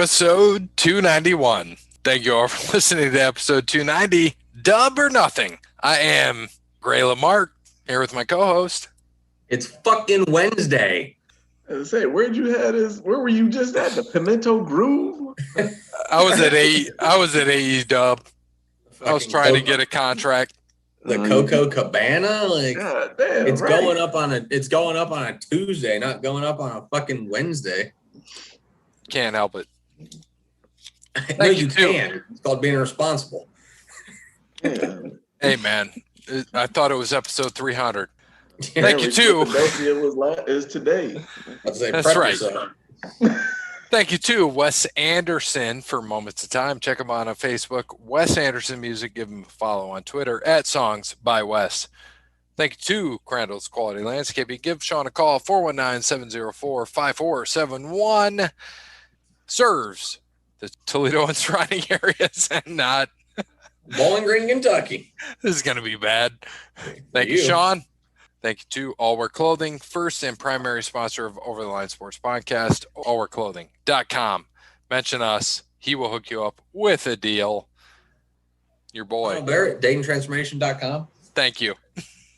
episode 291. Thank you all for listening to episode 290, Dub or Nothing. I am Gray LeMarc, here with my co-host. It's fucking Wednesday. I say, where were you just at? The Pimento Groove? I was at AE Dub. I was trying to get a contract. The Coco Cabana, God damn, it's right. going up on a Tuesday, not going up on a fucking Wednesday. Can't help it. No, you can. It's called being responsible. Yeah. Hey, man, I thought it was episode 300. Yeah, Thank you, too. Philadelphia is today. That's right. Thank you, too, Wes Anderson, for Moments of Time. Check him out on Facebook, Wes Anderson Music. Give him a follow on Twitter, @SongsByWes. Thank you, too, Crandall's Quality Landscaping. Give Sean a call, 419-704-5471. Serves the Toledo and surrounding areas and not Bowling Green, Kentucky. This is going to be bad. Thank you, Sean. Thank you to All Wear Clothing, first and primary sponsor of Over the Line Sports Podcast, allwearclothing.com. Mention us. He will hook you up with a deal. Your boy. Barrett, datingtransformation.com. Thank you.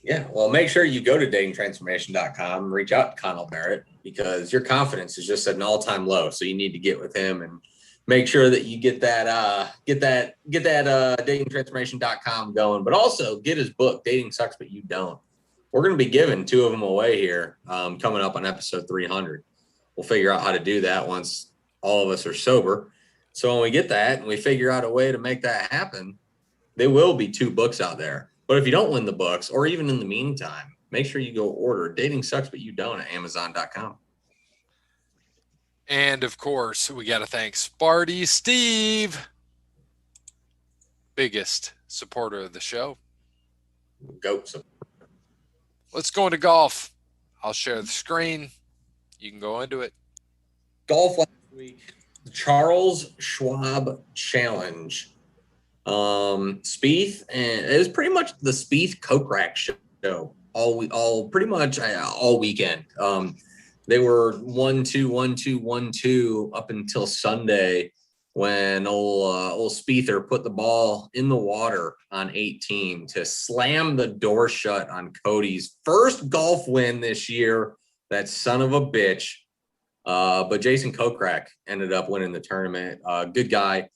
Yeah, well, make sure you go to datingtransformation.com, reach out to Connell Barrett, because your confidence is just at an all-time low. So you need to get with him and make sure that you get that datingtransformation.com going, but also get his book, Dating Sucks But You Don't. We're going to be giving 2 of them away here coming up on episode 300. We'll figure out how to do that once all of us are sober. So when we get that and we figure out a way to make that happen, there will be 2 books out there. But if you don't win the books, or even in the meantime, make sure you go order Dating Sucks But You Don't at Amazon.com. And, of course, we got to thank Sparty Steve, biggest supporter of the show. Goat. Let's go into golf. I'll share the screen. You can go into it. Golf last week, the Charles Schwab Challenge. Spieth, and it was pretty much the Spieth Kokrak show all weekend. They were 1-2, 1-2, 1-2 up until Sunday when old Spiether put the ball in the water on 18 to slam the door shut on Cody's first golf win this year. That son of a bitch. But Jason Kokrak ended up winning the tournament. Good guy.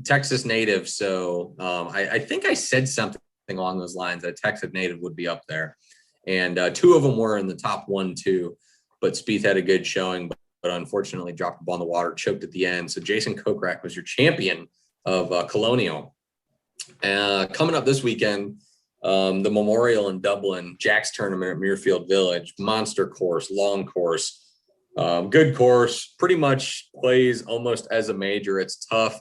Texas native. So I think I said something along those lines that a Texas native would be up there. And 2 of them were in the top 1-2. But Spieth had a good showing, but unfortunately dropped the ball in the water, choked at the end. So Jason Kokrak was your champion of Colonial. Coming up this weekend, the Memorial in Dublin, Jack's Tournament at Muirfield Village, monster course, long course, good course, pretty much plays almost as a major. It's tough,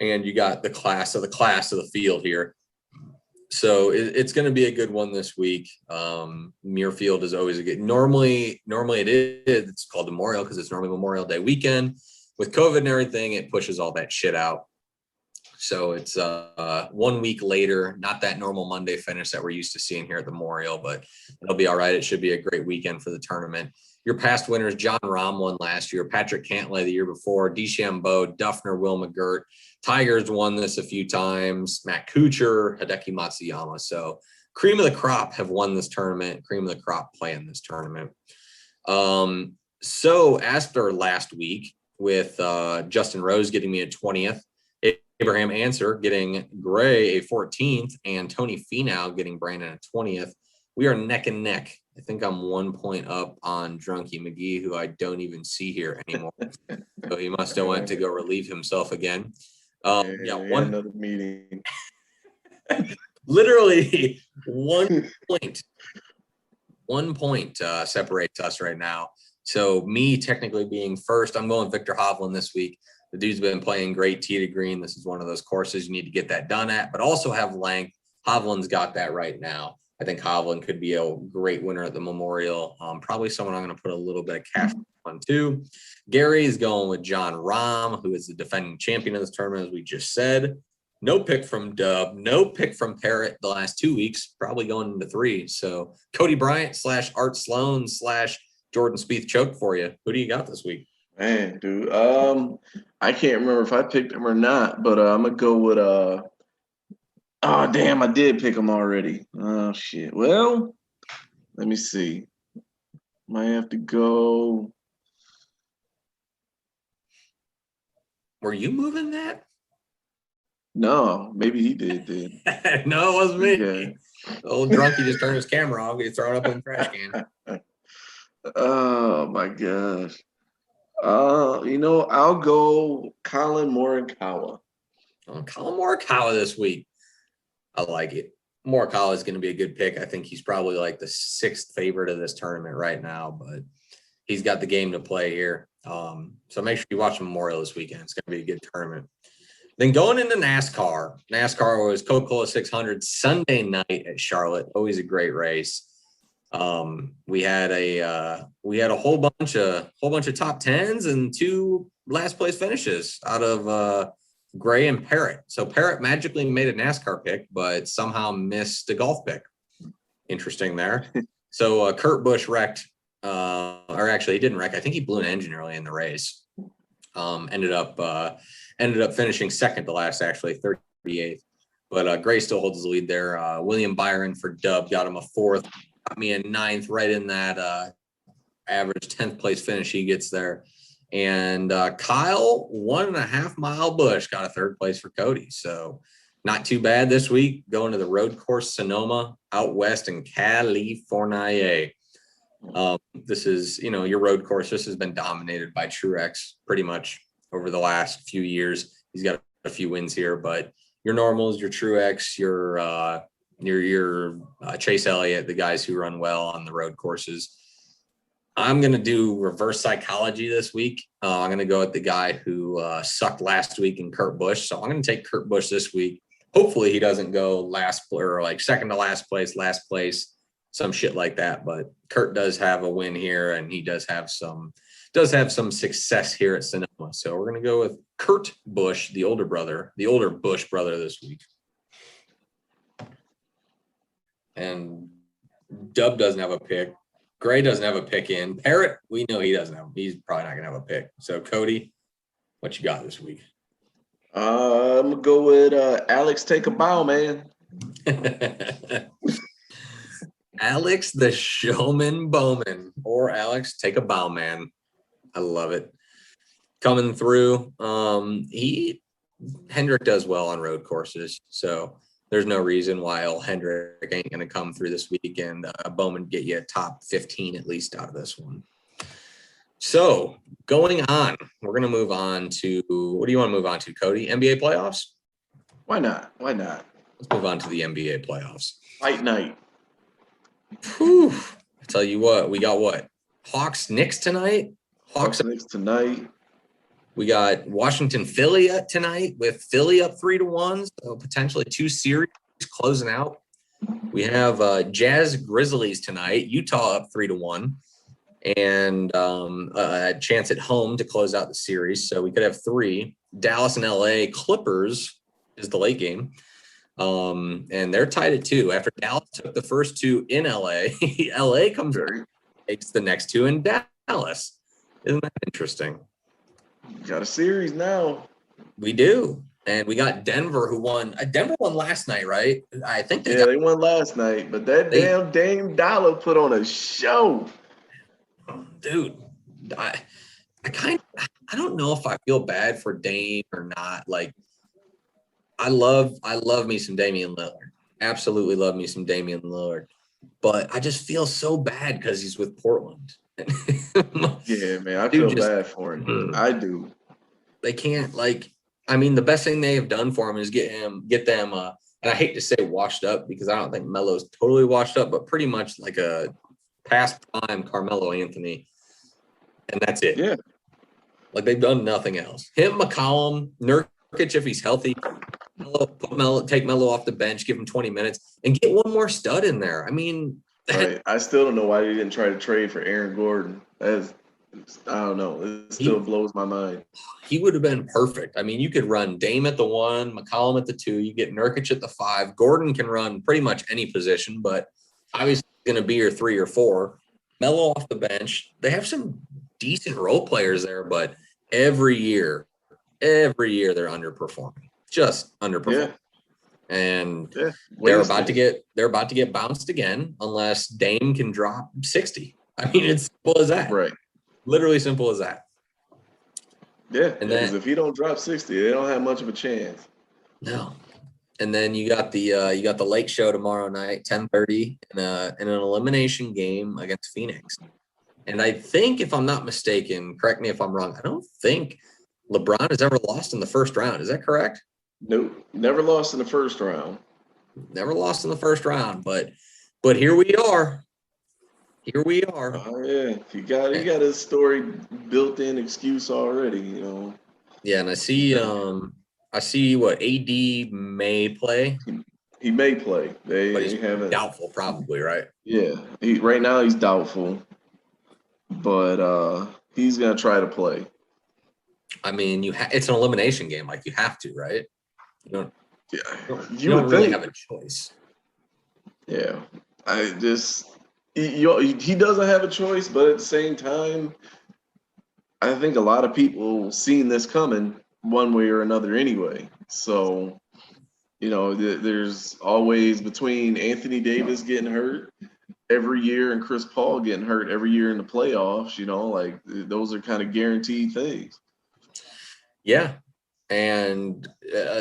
and you got the class of the field here. So it's going to be a good one this week. Muirfield is always a good. Normally it is. It's called Memorial because it's normally Memorial Day weekend. With COVID and everything, it pushes all that shit out. So it's 1 week later. Not that normal Monday finish that we're used to seeing here at the Memorial, but it'll be all right. It should be a great weekend for the tournament. Your past winners: John Rahm won last year, Patrick Cantlay the year before, DeChambeau, Duffner, Will McGirt. Tigers won this a few times, Matt Kuchar, Hideki Matsuyama. So cream of the crop have won this tournament, cream of the crop play in this tournament. So after last week with Justin Rose getting me a 20th, Abraham Answer getting Gray a 14th, and Tony Finau getting Brandon a 20th, we are neck and neck. I think I'm 1 point up on Drunky McGee, who I don't even see here anymore. So he must have went to go relieve himself again. Another meeting. Literally 1 point. 1 point separates us right now. So me technically being first, I'm going Victor Hovland this week. The dude's been playing great tee to green. This is one of those courses you need to get that done at, but also have length. Hovland's got that right now. I think Hovland could be a great winner at the Memorial. Probably someone I'm going to put a little bit of cash on too. Gary is going with John Rahm, who is the defending champion of this tournament, as we just said. No pick from Dub, no pick from Parrott the last 2 weeks, probably going into 3. So Cody Bryant / Art Sloan / Jordan Spieth choke for you. Who do you got this week? Man, dude. I can't remember if I picked him or not, but I'm gonna go with oh damn, I did pick him already. Oh shit. Well, let me see. Might have to go. Were you moving that? No, maybe he did. No, it wasn't me. Yeah. Old drunk, he just turned his camera off. He throw it up in the trash can. Oh my gosh. I'll go Colin Morikawa. Oh, Colin Morikawa this week. I like it. Morikawa is going to be a good pick. I think he's probably like the 6th favorite of this tournament right now, but he's got the game to play here. So make sure you watch Memorial this weekend. It's going to be a good tournament. Then going into NASCAR. NASCAR was Coca-Cola 600 Sunday night at Charlotte. Always a great race. We had a whole bunch of top 10s and 2 last place finishes out of Gray and Parrott. So Parrott magically made a NASCAR pick, but somehow missed a golf pick. Interesting there. So Kurt Busch wrecked, or actually he didn't wreck. I think he blew an engine early in the race. Ended up finishing second to last, actually 38th. But Gray still holds the lead there. William Byron for Dub got him a 4th. Got me a 9th, right in that average 10th place finish he gets there. And Kyle, 1.5 mile Bush, got a 3rd place for Cody. So not too bad this week. Going to the road course Sonoma out west in California. This is, your road course. This has been dominated by Truex pretty much over the last few years. He's got a few wins here, but your normals, your Truex, your Chase Elliott, the guys who run well on the road courses. I'm going to do reverse psychology this week. I'm going to go with the guy who sucked last week in Kurt Busch. So I'm going to take Kurt Busch this week. Hopefully he doesn't go last or like second to last place, some shit like that. But Kurt does have a win here, and he does have some success here at Sonoma. So we're going to go with Kurt Busch, the older Busch brother this week. And Dub doesn't have a pick. Gray doesn't have a pick in. Parrott, we know he doesn't have. He's probably not going to have a pick. So, Cody, what you got this week? I'm going to go with Alex Take a Bow, man. Alex the Showman Bowman, or Alex Take a Bow, man. I love it. Coming through. Hendrick does well on road courses. So, there's no reason why Hendrick ain't going to come through this week and Bowman get you a top 15 at least out of this one. So going on, we're going to move on to, what do you want to move on to, Cody? NBA playoffs? Why not? Let's move on to the NBA playoffs. Fight night. Whew. I tell you what, we got what? Hawks Knicks tonight? Hawks Knicks tonight. We got Washington Philly tonight with Philly up 3-1, so potentially 2 series closing out. We have Jazz Grizzlies tonight, Utah up 3-1, and a chance at home to close out the series. So we could have 3. Dallas and LA Clippers is the late game, and they're tied at 2. After Dallas took the first 2 in LA, LA comes takes the next 2 in Dallas. Isn't that interesting? Got a series now. We do. And we got Denver who won. Denver won last night, right? I think they won last night, but that damn Dame Dollar put on a show. Dude, I don't know if I feel bad for Dame or not. Like, I love me some Damian Lillard. Absolutely love me some Damian Lillard. But I just feel so bad because he's with Portland. Yeah, man, I feel bad for him. I do. They can't, the best thing they have done for him is get them and I hate to say washed up because I don't think Melo's totally washed up, but pretty much like a past prime Carmelo Anthony, and that's it. Yeah, like they've done nothing else. Him, McCollum, Nurkic if he's healthy, take Melo off the bench, give him 20 minutes, and get one more stud in there. I mean. Right. I still don't know why they didn't try to trade for Aaron Gordon. I don't know. It still blows my mind. He would have been perfect. I mean, you could run Dame at the 1, McCollum at the 2. You get Nurkic at the 5. Gordon can run pretty much any position, but obviously going to be your 3 or 4. Melo off the bench. They have some decent role players there, but every year they're underperforming, just underperforming. And they're about to get bounced again unless Dame can drop 60. I mean, it's simple as that. Right. Literally simple as that. Yeah, because if he don't drop 60, they don't have much of a chance. No. And then you got the Lake Show tomorrow night, 10:30, in an elimination game against Phoenix. And I think, if I'm not mistaken, correct me if I'm wrong, I don't think LeBron has ever lost in the first round. Is that correct? Nope, never lost in the first round. Never lost in the first round, but here we are. Here we are. Oh yeah, he got a story built-in excuse already, you know. Yeah, and I see what AD may play. He may play. But he's haven't. Doubtful, probably, right? Yeah, right now he's doubtful, but he's gonna try to play. I mean, it's an elimination game, like you have to, right? You don't. Yeah, you don't really have a choice. Yeah, he doesn't have a choice, but at the same time, I think a lot of people seen this coming one way or another anyway. So, you know, there's always, between Anthony Davis getting hurt every year and Chris Paul getting hurt every year in the playoffs, you know, like those are kind of guaranteed things. Yeah. And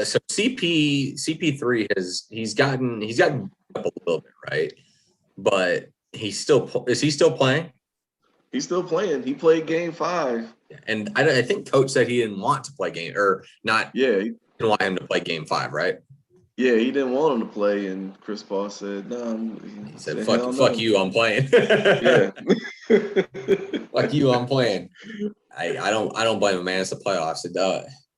so CP3 he's gotten up a little bit, right? But is he still playing? He's still playing. He played game 5. And I think coach said he didn't want to play not. Yeah, he didn't want him to play game 5, right? Yeah, he didn't want him to play, and Chris Paul said, "No." He said, "Fuck you, I'm playing." Yeah. Fuck you, I'm playing. I don't blame him, man. It's the playoffs.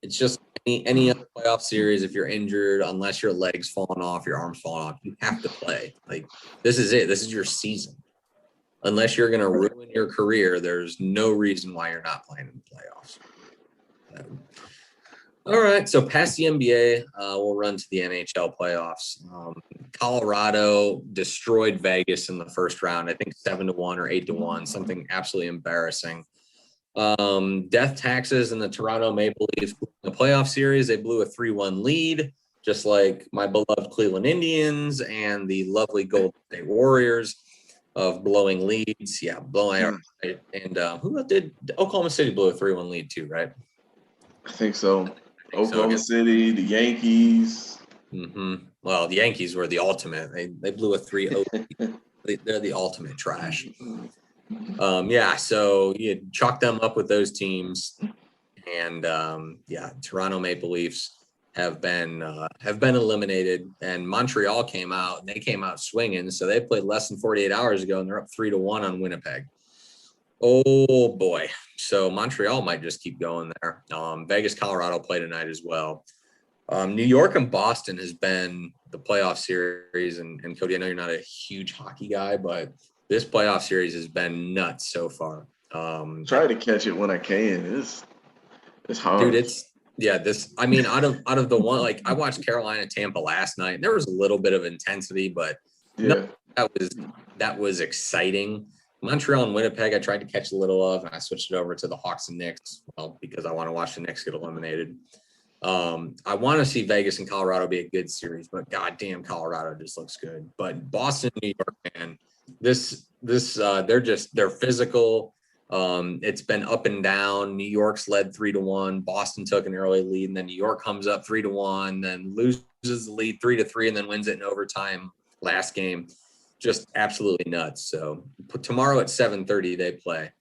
It's just any other playoff series. If you're injured, unless your legs falling off, your arms falling off, you have to play. Like, this is it. This is your season. Unless you're going to ruin your career, there's no reason why you're not playing in the playoffs. All right, so past the NBA, we'll run to the NHL playoffs. Colorado destroyed Vegas in the first round, I think 7-1 or 8-1, something absolutely embarrassing. Death taxes and the Toronto Maple Leafs in the playoff series, they blew a 3-1 lead, just like my beloved Cleveland Indians and the lovely Golden State Warriors of blowing leads. Yeah, blowing. And who did Oklahoma City blew a 3-1 lead too, right? I think so. Oklahoma City, the Yankees. Mm-hmm. Well, the Yankees were the ultimate. They blew a 3-0. They're the ultimate trash. So you chalk them up with those teams, and Toronto Maple Leafs have been eliminated, and Montreal came out, and they came out swinging. So they played less than 48 hours ago, and they're up 3-1 on Winnipeg. Oh boy. So Montreal might just keep going there. Vegas, Colorado play tonight as well. New York and Boston has been the playoff series. And Cody, I know you're not a huge hockey guy, but this playoff series has been nuts so far. Try to catch it when I can. It's hard. Dude, out of the one, like, I watched Carolina Tampa last night. There was a little bit of intensity, but that was exciting. Montreal and Winnipeg, I tried to catch a little of, and I switched it over to the Hawks and Knicks, because I want to watch the Knicks get eliminated. I want to see Vegas and Colorado be a good series, but goddamn, Colorado just looks good. But Boston, New York, man, they're physical. It's been up and down. New York's led 3-1. Boston took an early lead, and then New York comes up 3-1, then loses the lead 3-3, and then wins it in overtime last game. Just absolutely nuts. So tomorrow at 7:30 they play.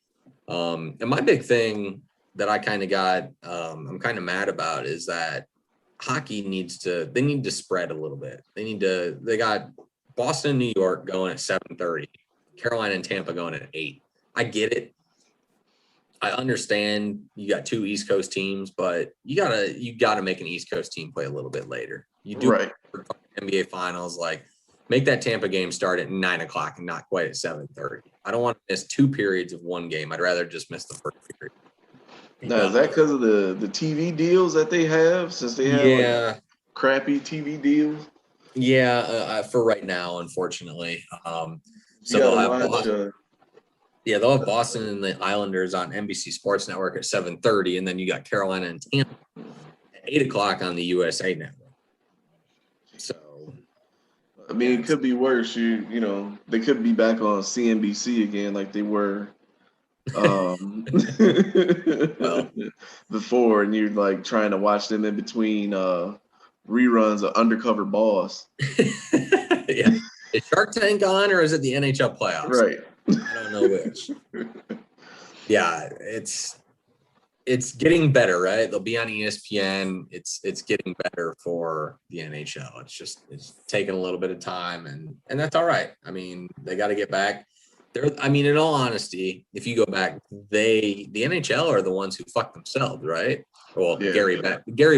And my big thing that I kind of got, I'm kind of mad about, is that hockey need to spread a little bit. They got Boston and New York going at 7:30, Carolina and Tampa going at 8. I get it. I understand you got 2 East Coast teams, but you gotta make an East Coast team play a little bit later. You do, right? NBA Finals, like, make that Tampa game start at 9:00 and not quite at 7:30. I don't want to miss 2 periods of one game. I'd rather just miss the first period. Now, is that because of the TV deals that they have? Since they have crappy TV deals? Yeah, for right now, unfortunately. So they'll have Yeah, they'll have Boston and the Islanders on NBC Sports Network at 7:30, and then you got Carolina and Tampa at 8 o'clock on the USA Network. So, I mean, it could be worse. You know, they could be back on CNBC again, like they were well, before, and you're like trying to watch them in between reruns of Undercover Boss. Yeah, is Shark Tank on, or is it the NHL playoffs? Right. I don't know which. Yeah, it's getting better, right? They'll be on ESPN. It's getting better for the NHL. It's taking a little bit of time, and that's all right. I mean, they got to get back. I mean, in all honesty, if you go back, the NHL are the ones who fucked themselves, right? Well, Yeah. Gary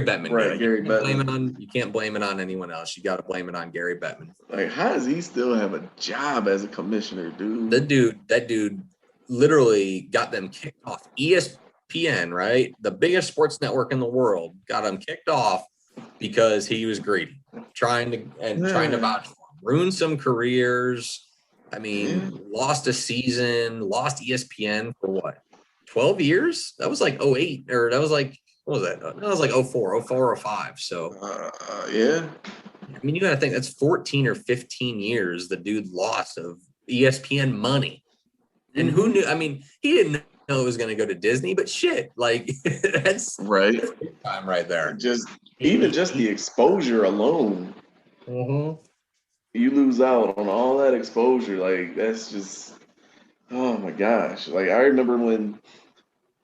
Bettman. Right, Gary Bettman. You can't blame it on anyone else. You got to blame it on Gary Bettman. Like, how does he still have a job as a commissioner, dude? That dude literally got them kicked off ESPN, right? The biggest sports network in the world, got him kicked off because he was greedy, trying to vouch for him, ruin some careers. I mean, lost a season, lost ESPN for what? 12 years? That was like 08, or that was like, what was that? That was like 04, 05. So, yeah. I mean, you got to think that's 14 or 15 years the dude lost of ESPN money. And who knew? I mean, he didn't know it was going to go to Disney, but shit, like that's right. Time right there. Just the exposure alone. Mm-hmm. You lose out on all that exposure. Like, that's just, oh my gosh. Like, I remember when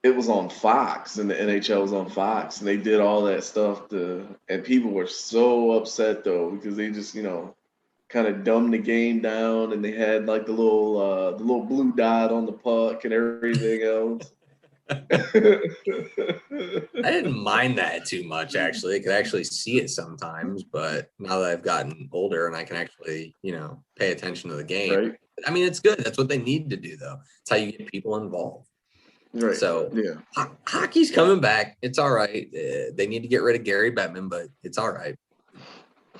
it was on Fox and the NHL was on Fox and they did all that stuff and people were so upset though, because they just, kind of dumbed the game down, and they had like the little blue dot on the puck and everything else. I didn't mind that too much, actually. I could actually see it sometimes, but now that I've gotten older and I can actually, pay attention to the game. Right. I mean, it's good. That's what they need to do, though. It's how you get people involved. Right. So, yeah, hockey's coming back. It's all right. They need to get rid of Gary Bettman, but it's all right.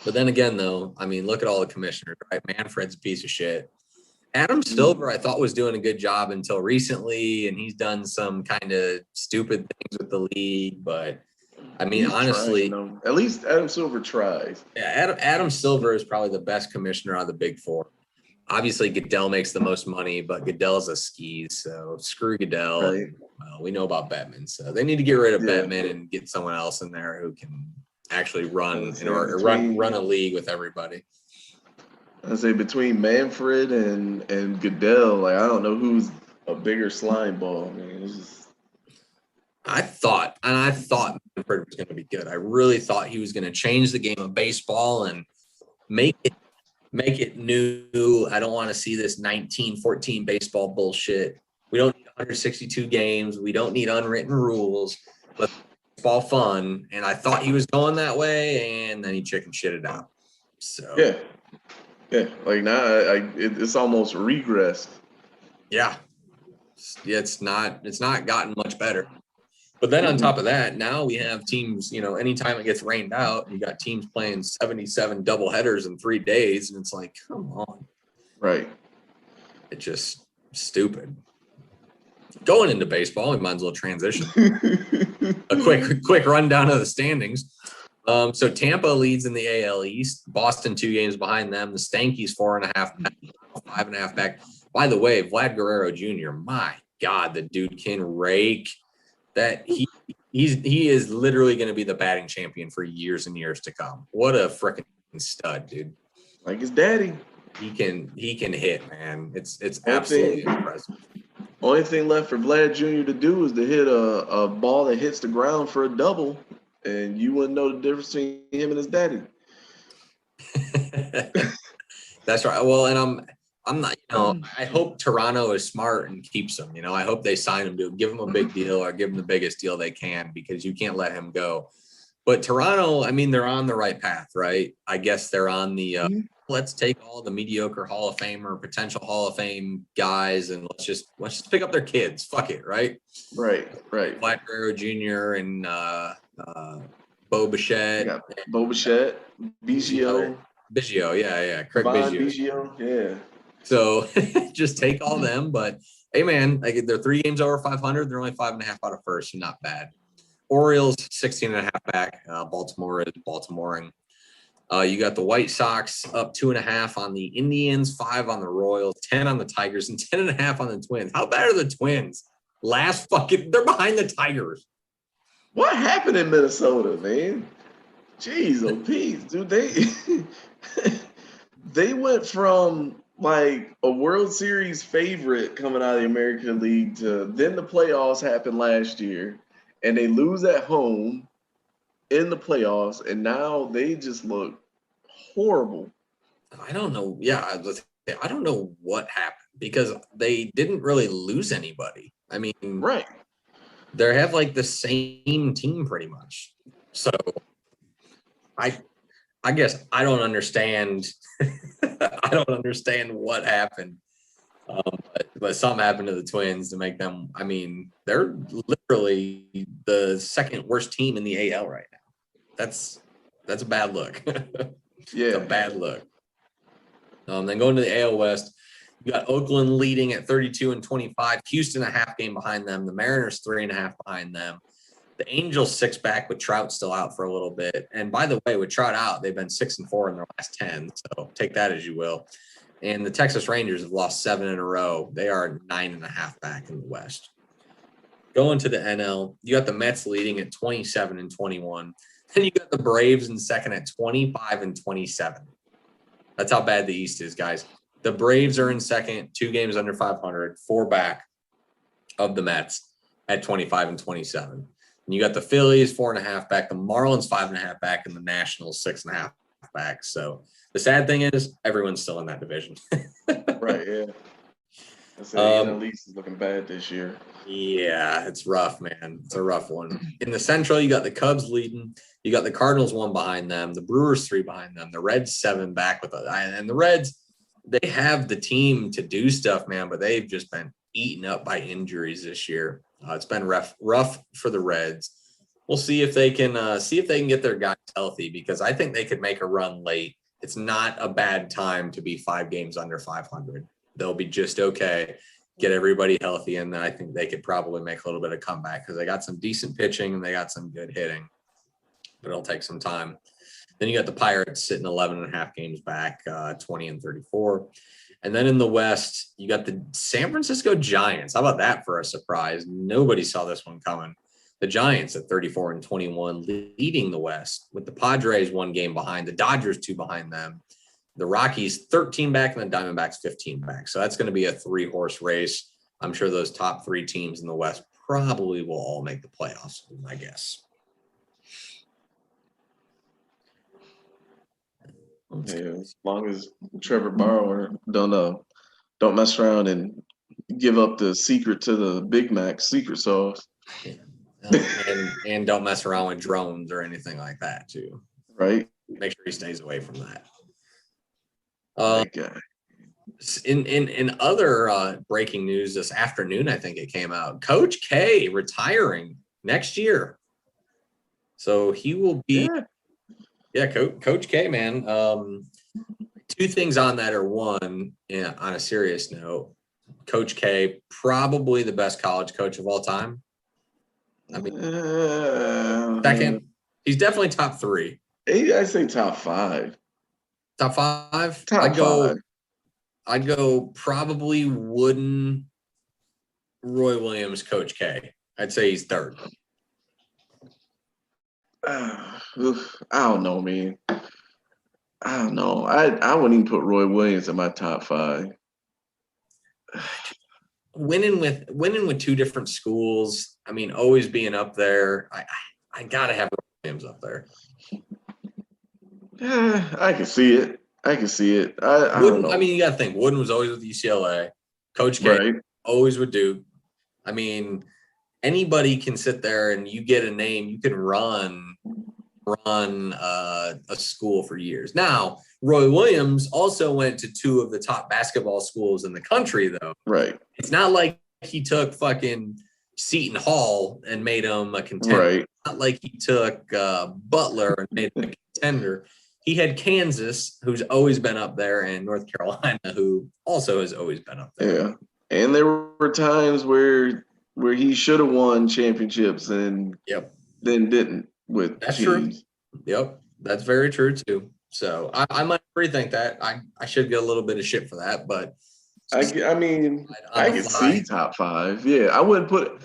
But then again, though, I mean, look at all the commissioners, right? Manfred's a piece of shit. Adam Silver, I thought, was doing a good job until recently, and he's done some kind of stupid things with the league. But I mean, honestly, at least Adam Silver tries. Yeah, Adam Silver is probably the best commissioner out of the Big Four. Obviously, Goodell makes the most money, but Goodell's a skis, so screw Goodell. Right. Well, we know about Bettman, so they need to get rid of Bettman and get someone else in there who can actually run a league with everybody. I say between Manfred and Goodell, like, I don't know who's a bigger slime ball. Man, it's just... I thought Manfred was going to be good. I really thought he was going to change the game of baseball and make it new. I don't want to see this 1914 baseball bullshit. We don't need 162 games. We don't need unwritten rules. Let's baseball fun. And I thought he was going that way, and then he chicken shitted out. So yeah, like now it's almost regressed. Yeah, it's not gotten much better. But then on top of that, now we have teams, anytime it gets rained out, you got teams playing 77 double headers in 3 days, and it's like, come on. Right. It's just stupid. Going into baseball, we might as well transition. A quick rundown of the standings. So Tampa leads in the AL East. Boston 2 games behind them. The Stankies 4.5 back, 5.5 back. By the way, Vlad Guerrero Jr., my God, the dude can rake. That he is literally going to be the batting champion for years and years to come. What a freaking stud, dude! Like his daddy. He can hit, man. It's absolutely impressive. Only thing left for Vlad Jr. to do is to hit a ball that hits the ground for a double, and you wouldn't know the difference between him and his daddy. That's right. Well, and I'm not, I hope Toronto is smart and keeps him. I hope they sign him to give him a big deal or give him the biggest deal they can, because you can't let him go. But Toronto, I mean, they're on the right path, right? I guess they're on the let's take all the mediocre Hall of Fame or potential Hall of Fame guys and let's just pick up their kids. Fuck it, right? Right. Vlad Guerrero Jr. and Bo Bichette. Yeah, Bo Bichette, Biggio, yeah. Craig Biggio. Yeah. So just take all them, but Hey, man, like they're 3 games over 500. They're only 5.5 out of first, so not bad. Orioles 16.5 back. Baltimore is Baltimoreing. You got the White Sox up 2.5 on the Indians, 5 on the Royals, 10 on the Tigers, and 10.5 on the Twins. How bad are the Twins? They're behind the Tigers. What happened in Minnesota, man? Jeez, oh, Pete, dude, they went from like a World Series favorite coming out of the American League to then the playoffs happened last year, and they lose at home in the playoffs, and now they just look horrible. I don't know. Yeah, I don't know what happened because they didn't really lose anybody. I mean, Right. they have like the same team pretty much. So I guess I don't understand. I don't understand what happened. But something happened to the Twins to make them. I mean, they're literally the second worst team in the AL right now. That's a bad look. Yeah. It's a bad look. Then going to the AL West, you got Oakland leading at 32-25. Houston a half game behind them. The Mariners 3.5 behind them. The Angels 6 back with Trout still out for a little bit. And by the way, with Trout out, they've been 6-4 in their last 10. So take that as you will. And the Texas Rangers have lost 7 in a row. They are 9.5 back in the West. Going to the NL, you got the Mets leading at 27-21. Then you got the Braves in second at 25-27. That's how bad the East is, guys. The Braves are in second, 2 games under 500, 4 back of the Mets at 25-27. And you got the Phillies 4.5 back, the Marlins 5.5 back, and the Nationals 6.5 back. So the sad thing is everyone's still in that division. Right, yeah. I said NL East is looking bad this year. Yeah, it's rough, man. It's a rough one. In the Central, you got the Cubs leading. You got the Cardinals 1 behind them. The Brewers 3 behind them. The Reds 7 back with it. And the Reds, they have the team to do stuff, man, but they've just been eaten up by injuries this year. It's been rough for the Reds. We'll see if they can get their guys healthy because I think they could make a run late. It's not a bad time to be 5 games under 500. They'll be just okay. Get everybody healthy, and then I think they could probably make a little bit of comeback because they got some decent pitching and they got some good hitting. But it'll take some time. Then you got the Pirates sitting 11.5 games back, 20-34. And then in the West, you got the San Francisco Giants. How about that for a surprise? Nobody saw this one coming. The Giants at 34-21 leading the West with the Padres 1 game behind, the Dodgers 2 behind them. The Rockies 13 back and the Diamondbacks 15 back. So that's going to be a 3-horse race. I'm sure those top 3 teams in the West probably will all make the playoffs, I guess. Yeah, as long as Trevor Bauer don't mess around and give up the secret to the Big Mac secret sauce. Yeah. And don't mess around with drones or anything like that too. Right. Make sure he stays away from that. Guy. In other breaking news this afternoon, I think it came out. Coach K retiring next year, so he will be. Yeah, Coach K, man. 2 things on that are one. Yeah, on a serious note, Coach K probably the best college coach of all time. I mean, second, he's definitely top 3. I'd say top 5. Top 5. Top 5. I'd go probably Wooden, Roy Williams, Coach K. I'd say he's 3rd. I don't know, man. I don't know. I wouldn't even put Roy Williams in my top 5. Winning with 2 different schools. I mean, always being up there. I gotta have Roy Williams up there. Yeah, I can see it. I don't know. I mean, you got to think. Wooden was always with UCLA. Coach K always with Duke. I mean, anybody can sit there and you get a name. You can run a school for years. Now, Roy Williams also went to 2 of the top basketball schools in the country, though. Right. It's not like he took fucking Seton Hall and made him a contender. Right. It's not like he took Butler and made him a contender. He had Kansas, who's always been up there, and North Carolina, who also has always been up there. Yeah. And there were times where he should have won championships and then didn't with That's teams. true. Yep, that's very true too. So I might rethink that. I should get a little bit of shit for that, but I mean, on I the could fly. see top 5. Yeah, I wouldn't put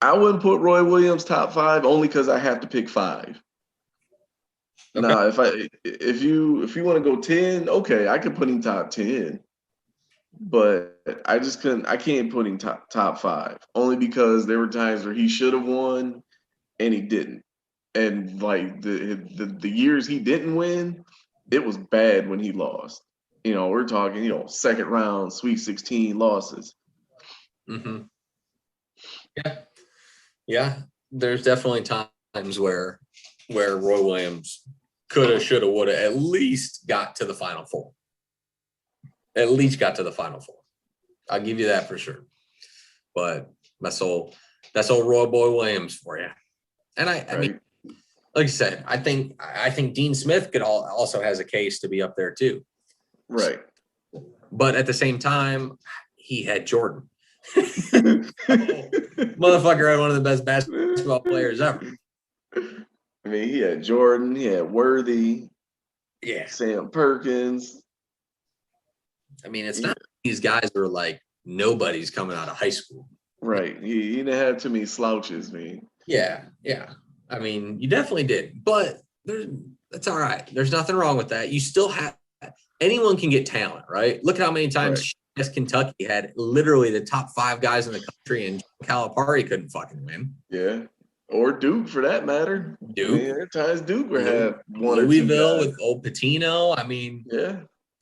Roy Williams top 5 only because I have to pick 5. Okay. Now, if you want to go 10, okay, I could put him top 10. But I just couldn't. I can't put him top 5 only because there were times where he should have won and he didn't. And like the years he didn't win, it was bad when he lost. We're talking, second round, Sweet 16 losses. Mm-hmm. Yeah. There's definitely times where Roy Williams coulda, shoulda, woulda at least got to the Final Four. At least got to the Final Four. I'll give you that for sure. But that's old Roy Boy Williams for you. And I mean, like I said, I think Dean Smith also has a case to be up there too. Right. But at the same time, he had Jordan. Motherfucker had one of the best basketball players ever. I mean, he had Jordan, he had Worthy, Sam Perkins. I mean, it's not these guys are like nobody's coming out of high school. Right. He didn't have too many slouches, man. Yeah. I mean, you definitely did. But that's all right. There's nothing wrong with that. You still have anyone can get talent, right? Look at how many times Kentucky had literally the top 5 guys in the country and Calipari couldn't fucking win. Yeah. Or Duke, for that matter. Duke. I mean, there are times Duke would have one Louisville or 2 guys. with old Patino. I mean,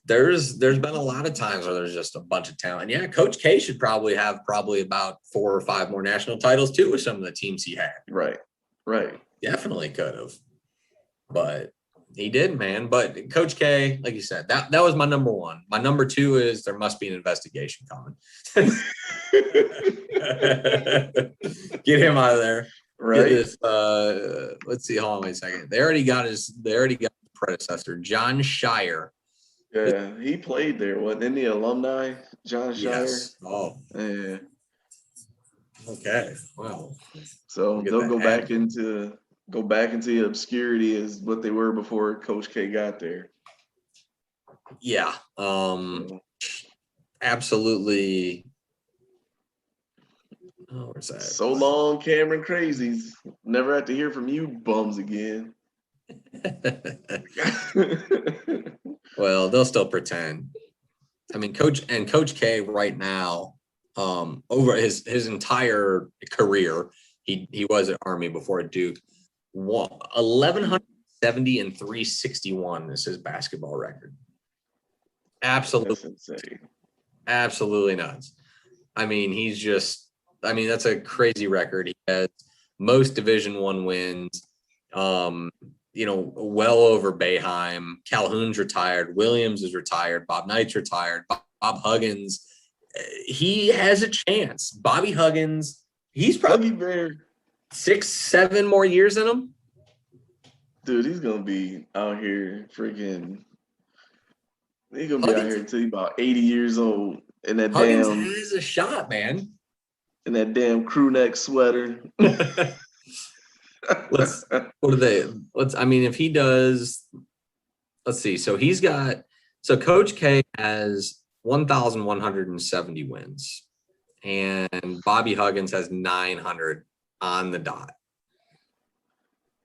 there's been a lot of times where there's just a bunch of talent. Yeah, Coach K should probably have about 4 or 5 more national titles too with some of the teams he had. Right. Definitely could have. But he didn't, man. But Coach K, like you said, that was my number 1. My number 2 is there must be an investigation coming. Get him out of there. Right. This, let's see. Hold on wait a second. They already got his predecessor, John Shire. Yeah, he played there. Wasn't he alumni? John Shire. Yes. Oh. Yeah. Okay. Well. So they'll go back into the obscurity as what they were before Coach K got there. Yeah. Absolutely. Oh, where's that? So long, Cameron Crazies. Never have to hear from you bums again. Well, they'll still pretend. I mean, Coach K right now, over his entire career, he was at Army before at Duke. 1,170 and 361 is his basketball record. Absolutely. That's insane. Absolutely nuts. I mean, that's a crazy record. He has most Division I wins, well over Boeheim. Calhoun's retired. Williams is retired. Bob Knight's retired. Bob Huggins, he has a chance. Bobby Huggins, he's probably 6-7 more years in him. Dude, he's going to be out here freaking – he's going to be out here until he's about 80 years old. In that Huggins has a shot, man. In that damn crew neck sweater. If he does, let's see. So Coach K has 1,170 wins and Bobby Huggins has 900 on the dot.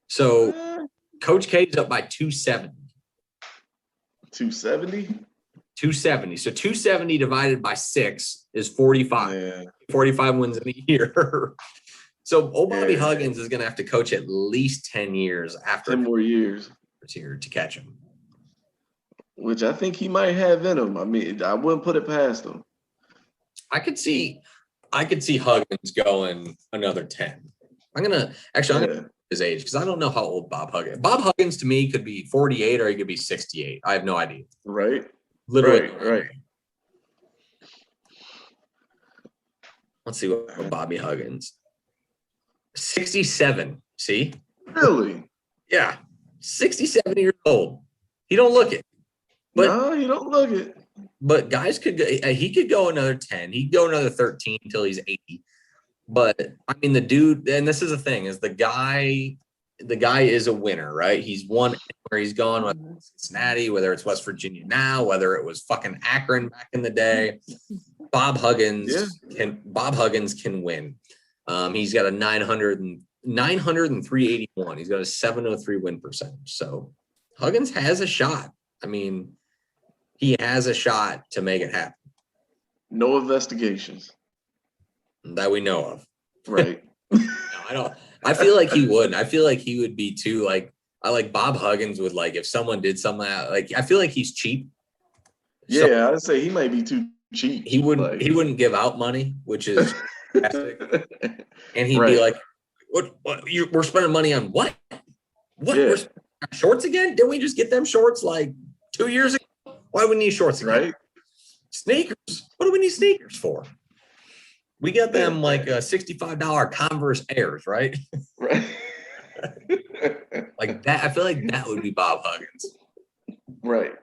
So Coach K's up by 270. 270? 270. So 270 divided by 6 is 45. Yeah. 45 wins in a year. So Bobby Huggins is going to have to coach at least 10 years after 10 more years here to catch him. Which I think he might have in him. I mean, I wouldn't put it past him. I could see Huggins going another 10. I'm gonna his age because I don't know how old Bob Huggins to me could be 48 or he could be 68. I have no idea. Right. Literally. Right. Let's see what Bobby Huggins. 67. See? Really? Yeah. 67 years old. He don't look it. But no, he don't look it. but guys he could go another 10. He'd go another 13 until he's 80. But I mean, the dude, and this is the thing, is the guy is a winner, right? He's won where he's gone, whether it's Cincinnati, whether it's West Virginia now, whether it was fucking Akron back in the day. Bob Huggins can win. He's got a 900 and 381. He's got a 703 win percentage. So Huggins has a shot. I mean, he has a shot to make it happen. No investigations that we know of. Right. No, I don't. I feel like he would. I feel like he would be too. Like I like Bob Huggins would like if someone did something like I feel like he's cheap. Yeah, so, I'd say he might be too cheap. He wouldn't give out money, which is fantastic. And he'd be like, "What? We're spending money on what? What? Yeah. Shorts again? Didn't we just get them shorts like 2 years ago? Why would we need shorts again? Right? Sneakers. What do we need sneakers for? We got them like $65 Converse Airs, right? Right. Like that. I feel like that would be Bob Huggins. Right.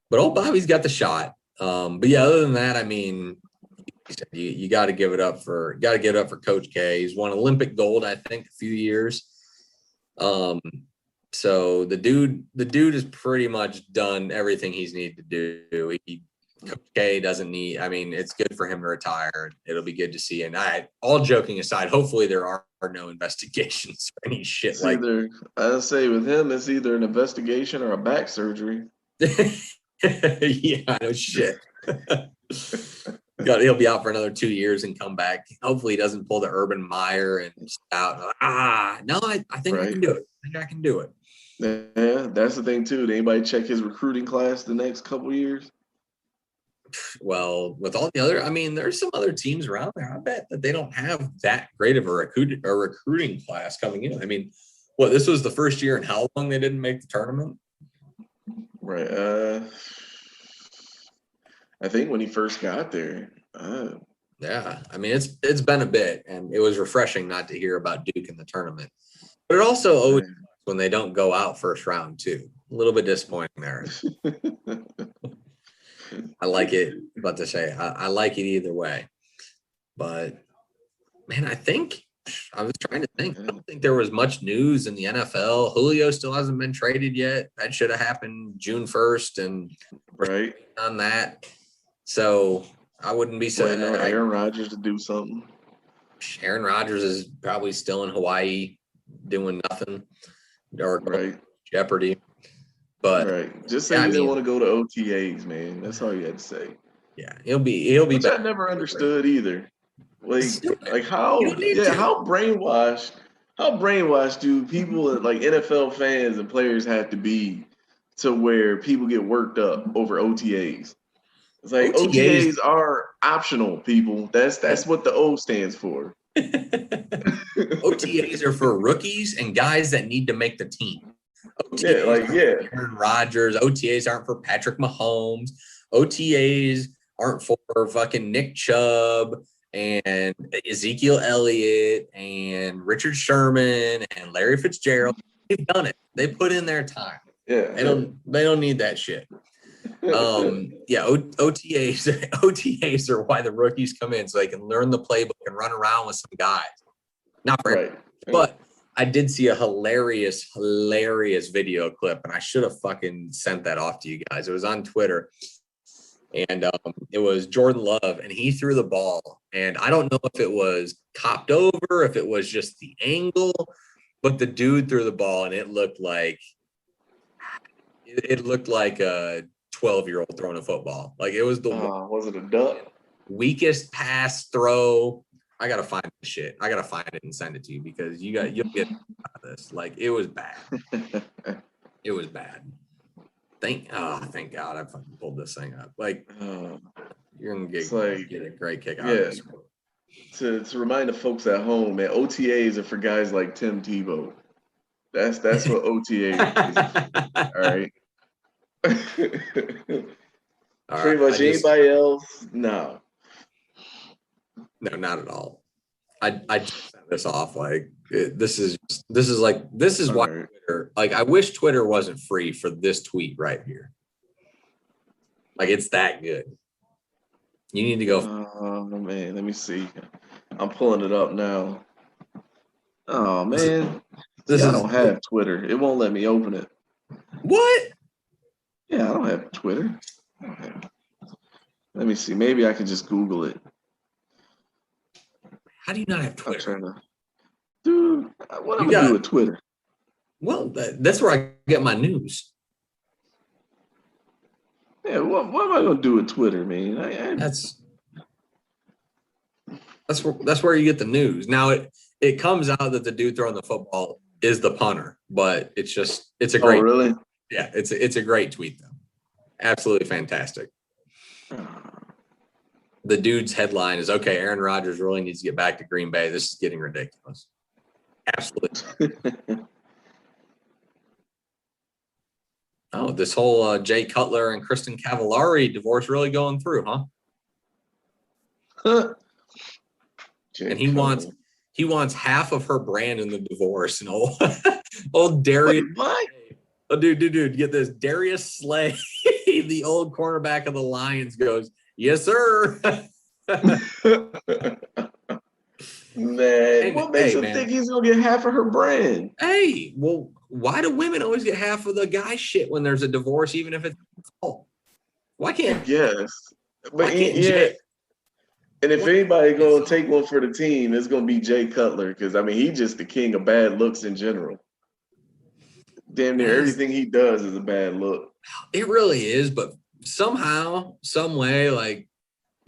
But old Bobby's got the shot. But yeah, other than that, I mean, you got to give it up for Coach K. He's won Olympic gold, I think, a few years. So the dude has pretty much done everything he's needed to do. Coach K doesn't need. I mean, it's good for him to retire. It'll be good to see. And all joking aside, hopefully there are no investigations or any shit like. I'd say with him, it's either an investigation or a back surgery. Yeah, no shit. He'll be out for another 2 years and come back. Hopefully he doesn't pull the Urban Meyer and out. No, I think I can do it. I think I can do it. Yeah, that's the thing too. Did anybody check his recruiting class the next couple of years? Well, with all the other, I mean, there's some other teams around there. I bet that they don't have that great of a recruiting class coming in. I mean, this was the first year in how long they didn't make the tournament? Right. I think when he first got there. Yeah. I mean, it's been a bit, and it was refreshing not to hear about Duke in the tournament. But it also always when they don't go out first round too. A little bit disappointing there. I like it. About to say I like it either way. But man, I was trying to think. I don't think there was much news in the NFL. Julio still hasn't been traded yet. That should have happened June 1st, and right on that. So I wouldn't be saying Aaron Rodgers to do something. Aaron Rodgers is probably still in Hawaii doing nothing or Jeopardy. But just say you didn't want to go to OTAs, man. That's all you had to say. Yeah, he'll be Which I never understood either. Like how brainwashed do people like NFL fans and players have to be to where people get worked up over OTAs? It's like OTAs are optional, people. That's what the O stands for. OTAs are for rookies and guys that need to make the team. Aaron Rodgers. OTAs aren't for Patrick Mahomes. OTAs aren't for fucking Nick Chubb and Ezekiel Elliott and Richard Sherman and Larry Fitzgerald. They've done it. They put in their time. Yeah. They don't need that shit. OTAs are why the rookies come in so they can learn the playbook and run around with some guys. Not for it. But I did see a hilarious video clip, and I should have fucking sent that off to you guys. It was on Twitter, and it was Jordan Love, and he threw the ball, and I don't know if it was copped over, if it was just the angle, but the dude threw the ball, and it looked like a 12-year-old throwing a football. Like it was was it a duck? Weakest pass throw. I gotta find the shit. I gotta find it and send it to you because you'll get out of this. Like it was bad. It was bad. Thank God I fucking pulled this thing up. Like you're gonna get a great kick out of this. To remind the folks at home, man, OTAs are for guys like Tim Tebow. That's what OTAs is. All right. Pretty much anybody else, no. No, not at all. I just sent this off like this is why Twitter, like I wish Twitter wasn't free for this tweet right here. Like, it's that good. You need to go. Oh, man. Let me see. I'm pulling it up now. Oh, man. This I is don't have Twitter. It won't let me open it. what? Yeah, I don't have Twitter. Let me see. Maybe I can just Google it. How do you not have I'm Twitter? trying to. Dude, what You I'm going to got- do with Twitter? Well, that's where I get my news. Yeah, what am I going to do with Twitter, man? That's where you get the news. Now it comes out that the dude throwing the football is the punter, but it's a Oh, great really? yeah, it's a great tweet though. Absolutely fantastic. The dude's headline is, okay, Aaron Rodgers really needs to get back to Green Bay. This is getting ridiculous. Absolutely. Oh, this whole Jay Cutler and Kristen Cavallari divorce really going through, huh? And he wants half of her brand in the divorce. And old Darius. Wait, what? Oh, dude, get this. Darius Slay, the old cornerback of the Lions, goes, yes, sir. Man, what makes him think he's gonna get half of her brand? Hey, well, why do women always get half of the guy shit when there's a divorce, even if it's fault? Why can't? Yes, but Jay? And if anybody gonna take one for the team, it's gonna be Jay Cutler because I mean he's just the king of bad looks in general. Damn near everything he does is a bad look. It really is, but somehow, some way, like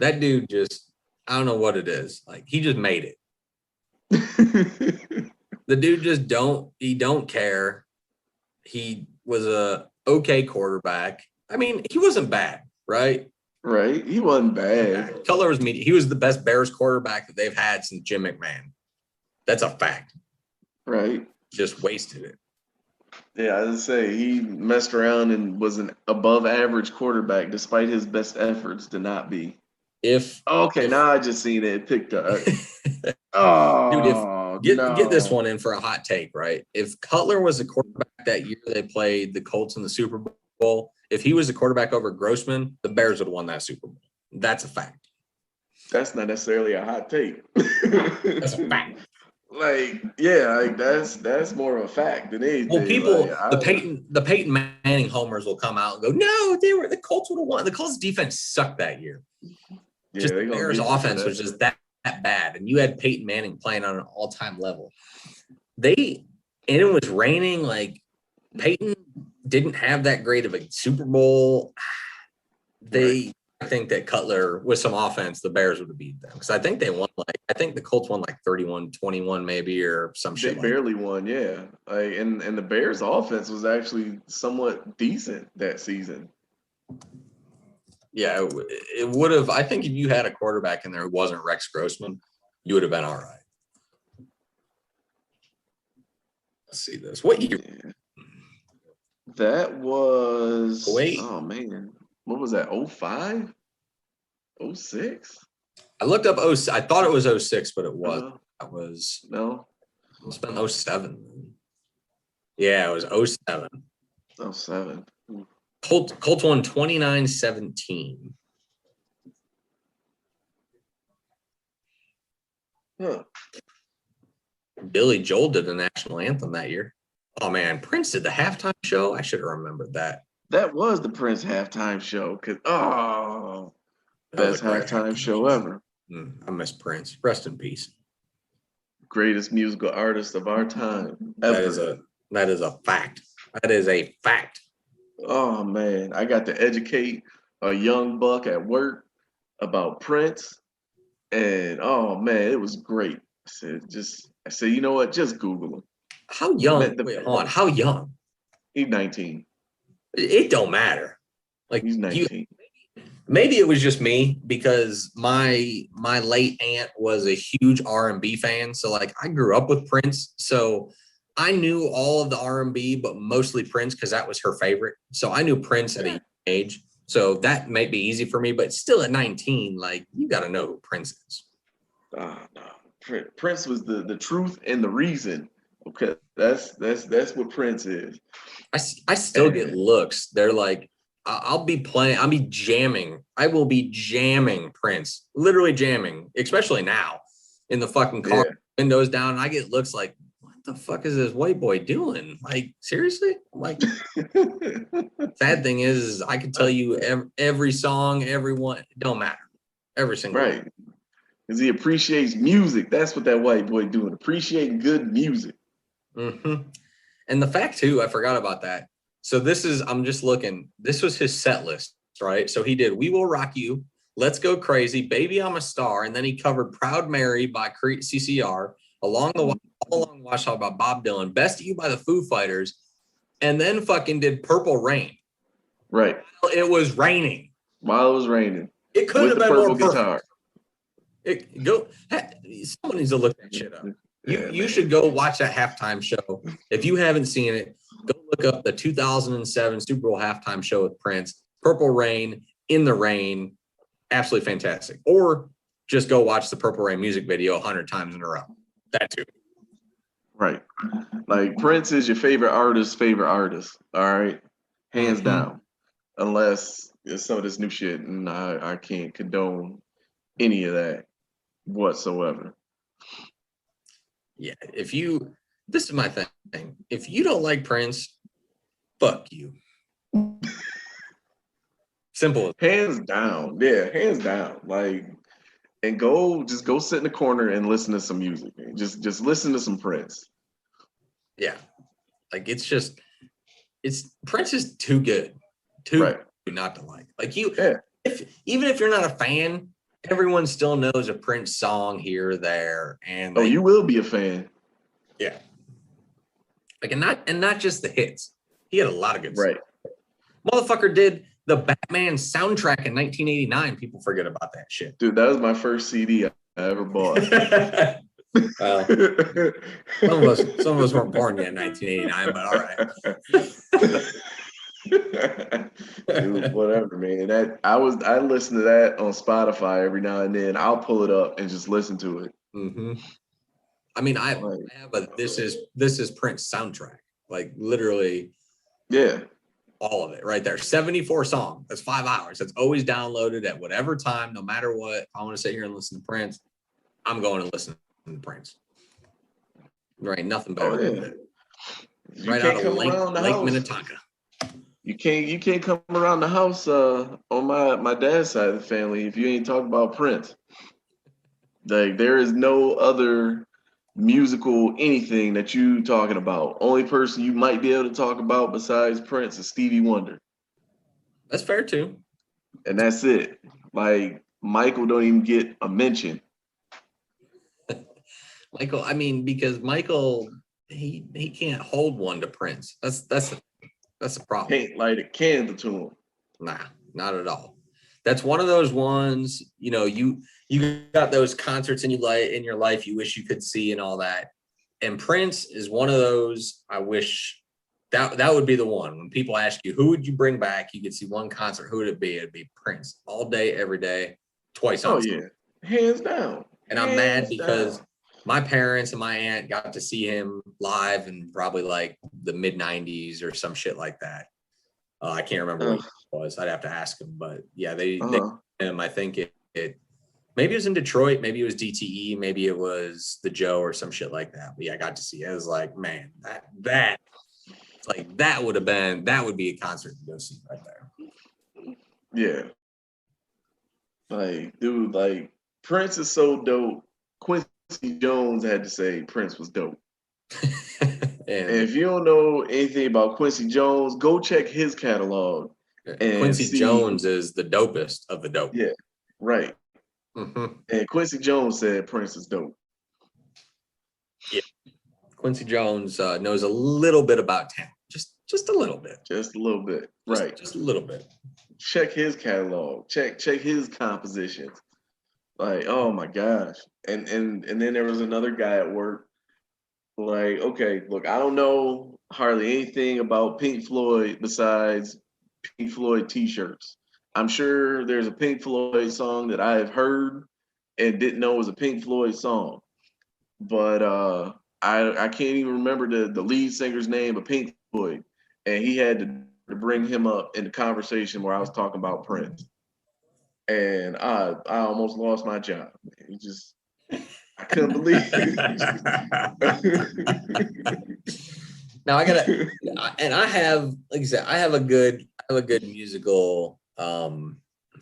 that dude just, I don't know what it is. Like he just made it. The dude just don't care. He was a okay quarterback. I mean, he wasn't bad, right? Right. He wasn't bad. Cutler was medium. He was the best Bears quarterback that they've had since Jim McMahon. That's a fact. Right. Just wasted it. Yeah, I would say he messed around and was an above average quarterback despite his best efforts to not be. Now I just seen it picked up. Dude, get this one in for a hot take, right? If Cutler was a quarterback that year they played the Colts in the Super Bowl, if he was a quarterback over Grossman, the Bears would have won that Super Bowl. That's a fact. That's not necessarily a hot take. That's a fact. That's more of a fact than anything. Well, the Peyton Manning homers will come out and go, no, the Colts would have won. The Colts defense sucked that year. Yeah, just the Bears offense was just that bad. And you had Peyton Manning playing on an all-time level. And it was raining. Like Peyton didn't have that great of a Super Bowl. I think that Cutler with some offense, the Bears would have beat them. Because I think they won I think the Colts won 31-21 maybe or some shit. They barely won, yeah. And the Bears offense was actually somewhat decent that season. Yeah, it would have. I think if you had a quarterback in there who wasn't Rex Grossman, you would have been all right. Let's see this. What year? Yeah. That was. Wait. Oh, man. What was that? 05? 06? I looked up 06. I thought it was 06, but it was. That was. No. It's been 07. Yeah, it was 07. 07. Colts won 29-17. Huh. Billy Joel did the national anthem that year. Oh, man. Prince did the halftime show. I should have remembered that. That was the Prince halftime show. Best halftime show ever. I miss Prince. Rest in peace. Greatest musical artist of our time ever. That is a fact. That is a fact. Oh, man. I got to educate a young buck at work about Prince. And, oh, man, it was great. I said, you know what? Just Google him. How young? Wait, hold on. How young? He's 19. It don't matter. Like he's 19. Maybe it was just me because my late aunt was a huge R&B fan. So, like, I grew up with Prince. So I knew all of the R&B, but mostly Prince because that was her favorite. So I knew Prince at a young age. So that might be easy for me, but still at 19, like, you got to know who Prince is. No. Prince was the truth and the reason. Okay, that's what Prince is. I still get looks. They're like, I'll be playing. I'll be jamming. I will be jamming Prince, literally jamming, especially now in the fucking car, windows down. And I get looks like, what the fuck is this white boy doing? Like, seriously? Like, sad thing is I can tell you every song, everyone, it don't matter. Every single right. Because he appreciates music. That's what that white boy doing. Appreciating good music. Mm-hmm. And the fact too, I forgot about that. So I'm just looking, this was his set list, right? So he did We Will Rock You, Let's Go Crazy, Baby I'm a Star, and then he covered Proud Mary by CCR, All Along Watchtower by Bob Dylan, Best of You by the Foo Fighters, and then fucking did Purple Rain. Right. It was raining. While it was raining. It could have been more guitar. Someone needs to look that shit up. You should go watch that halftime show. If you haven't seen it, go look up the 2007 Super Bowl halftime show with Prince, Purple Rain, In the Rain. Absolutely fantastic. Or just go watch the Purple Rain music video 100 times in a row. That too. Right. Like Prince is your favorite artist. All right. Hands down. Unless it's some of this new shit. And I can't condone any of that whatsoever. Yeah, this is my thing. If you don't like Prince, fuck you. Simple. Hands down. Yeah, hands down. Like, and go sit in the corner and listen to some music. Just listen to some Prince. Yeah. Like Prince is too good. Good not to like. Like even if you're not a fan, everyone still knows a Prince song here or there, and you will be a fan. Yeah, like and not just the hits. He had a lot of good songs. Motherfucker did the Batman soundtrack in 1989. People forget about that shit. Dude, that was my first CD I ever bought. Well, some of us weren't born yet in 1989, but all right. Dude, whatever, man. I listen to that on Spotify every now and then. I'll pull it up and just listen to it. Mm-hmm. I mean, I have a this is Prince soundtrack, like literally, all of it right there. 74 songs. That's 5 hours. That's always downloaded at whatever time, no matter what. If I want to sit here and listen to Prince, I'm going to listen to Prince. There ain't nothing better than that. Right out of Lake Minnetonka. You can't come around the house on my dad's side of the family if you ain't talking about Prince. Like there is no other musical anything that you talking about. Only person you might be able to talk about besides Prince is Stevie Wonder. That's fair too. And that's it. Like Michael don't even get a mention. Michael, I mean, because Michael he can't hold one to Prince. That's the problem. Can't light a candle to him. Nah, not at all. That's one of those ones, you got those concerts in your life you wish you could see and all that. And Prince is one of those. I wish that would be the one. When people ask you, who would you bring back? You could see one concert. Who would it be? It'd be Prince all day, every day, twice on. Oh, yeah. Hands down. And I'm mad because my parents and my aunt got to see him live in probably like the mid 90s or some shit like that. I can't remember what it was. I'd have to ask them, but yeah, they I think it maybe it was in Detroit, maybe it was DTE, maybe it was the Joe or some shit like that. But yeah, I got to see it. It was like, man, that would be a concert to go see right there. Yeah. Like, dude, like Prince is so dope. Quincy Jones had to say Prince was dope. And if you don't know anything about Quincy Jones, go check his catalog. And Quincy Jones is the dopest of the dope. Yeah, right. Mm-hmm. And Quincy Jones said Prince is dope. Yeah, Quincy Jones knows a little bit about talent, just a little bit. Just a little bit, right? Just a little bit. Check his catalog. Check his compositions. Like, oh my gosh! And then there was another guy at work. Like, okay, look, I don't know hardly anything about Pink Floyd besides Pink Floyd t-shirts. I'm sure there's a Pink Floyd song that I have heard and didn't know was a Pink Floyd song. But I can't even remember the lead singer's name of Pink Floyd. And he had the to bring him up in the conversation where I was talking about Prince, and I almost lost my job. He just, I couldn't believe it. Now I gotta, and I have, like I said, I have a good musical.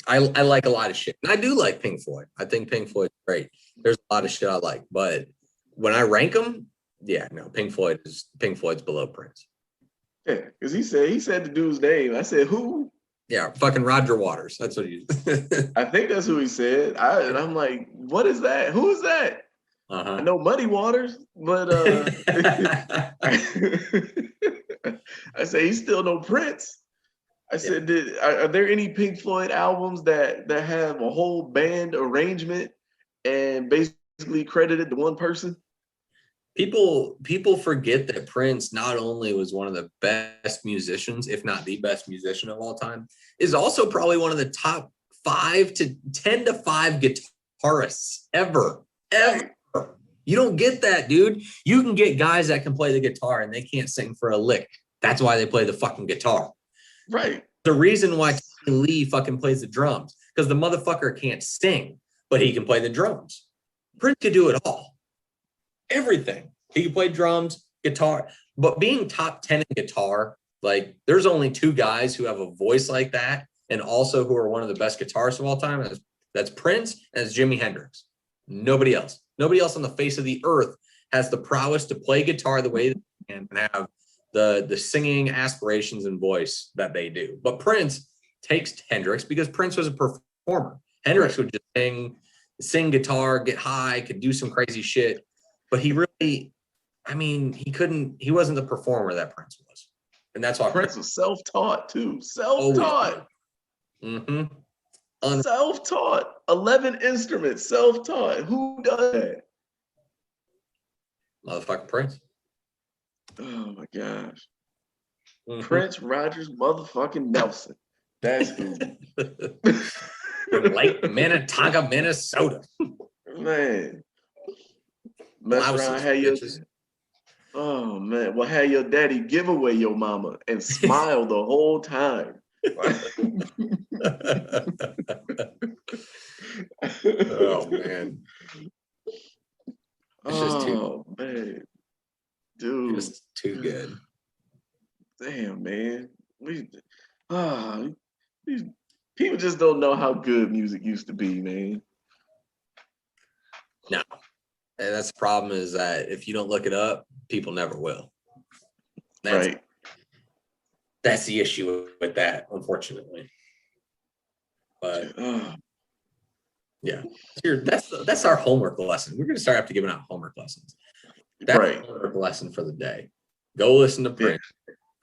I like a lot of shit, and I do like Pink Floyd. I think Pink Floyd's great. There's a lot of shit I like, but when I rank them, yeah, no, Pink Floyd's below Prince. Yeah, because he said the dude's name. I said, who? Yeah, fucking Roger Waters. That's what he. I think that's who he said. And I'm like, what is that? Who is that? I know Muddy Waters, but I say he's still no Prince. I said, are there any Pink Floyd albums that have a whole band arrangement and basically credited to one person? People forget that Prince not only was one of the best musicians, if not the best musician of all time, is also probably one of the top 5 to 10 to 5 guitarists ever. You don't get that, dude. You can get guys that can play the guitar and they can't sing for a lick. That's why they play the fucking guitar. Right. The reason why Tommy Lee fucking plays the drums, because the motherfucker can't sing, but he can play the drums. Prince could do it all. Everything. He could play drums, guitar, but being top 10 in guitar, like there's only 2 guys who have a voice like that and also who are one of the best guitarists of all time. That's Prince and it's Jimi Hendrix. Nobody else. Nobody else on the face of the earth has the prowess to play guitar the way they can and have the singing aspirations and voice that they do. But Prince takes Hendrix because Prince was a performer. Hendrix would just sing guitar, get high, could do some crazy shit. But he really, I mean, he wasn't the performer that Prince was. And that's why Prince was self-taught too. Self-taught. Mm-hmm. Self-taught. 11 instruments, self-taught. Who does that? Motherfucking Prince. Oh my gosh. Mm-hmm. Prince Rogers motherfucking Nelson. That's who. From Lake Minnetonka, Minnesota. Man. Mess around, have your, oh man, well, have your daddy give away your mama and smile the whole time. Oh man. It's just man. Dude. Just too good. Damn, man. People just don't know how good music used to be, man. No. And that's the problem is that if you don't look it up, people never will. That's the issue with that, unfortunately. But yeah, that's our homework lesson. We're gonna start after giving out homework lessons. That's our homework lesson for the day. Go listen to Prince.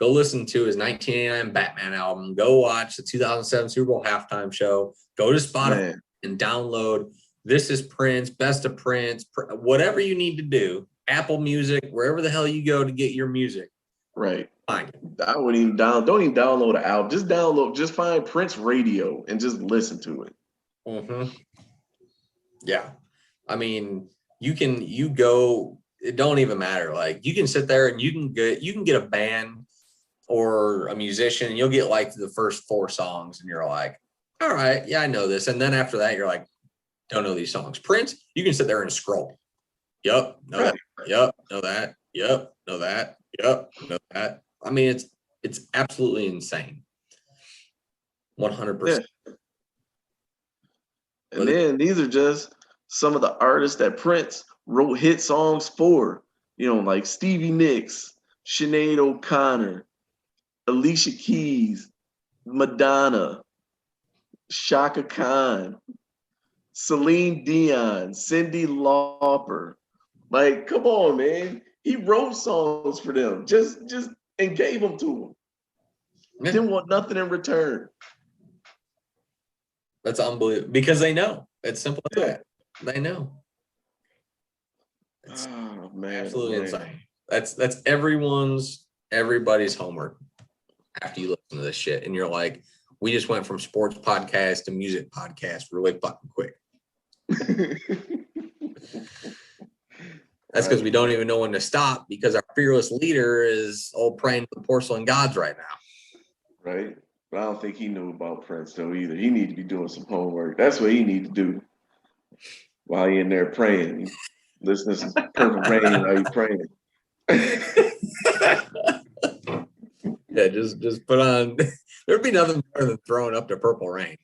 Go listen to his 1989 Batman album. Go watch the 2007 Super Bowl halftime show. Go to Spotify and download This Is Prince, Best of Prince, whatever you need to do. Apple Music, wherever the hell you go to get your music. Right. Find it. I wouldn't even don't even download an album. Just find Prince Radio and just listen to it. Mm-hmm. Yeah. I mean, it don't even matter. Like you can sit there and you can get a band or a musician and you'll get like the first 4 songs and you're like, all right, yeah, I know this. And then after that, you're like, don't know these songs. Prince, you can sit there and scroll. Yup, know that. Yup, know that. Yup, know that. Yup, know that. I mean, it's absolutely insane. 100%. Yeah. And then these are just some of the artists that Prince wrote hit songs for. You know, like Stevie Nicks, Sinead O'Connor, Alicia Keys, Madonna, Shaka Khan, Celine Dion, Cyndi Lauper. Like, come on, man. He wrote songs for them, just and gave them to them. Yeah. Didn't want nothing in return. That's unbelievable because they know. It's simple as that. They know. It's absolutely insane. That's everybody's homework after you listen to this shit. And you're like, we just went from sports podcast to music podcast really fucking quick. That's because we don't even know when to stop because our fearless leader is all praying to the porcelain gods right now. Right. But I don't think he knew about Prince though either. He need to be doing some homework. That's what he need to do while he in there praying. Listen to some Purple Rain while he praying. Yeah, just put on. There'd be nothing better than throwing up to Purple Rain.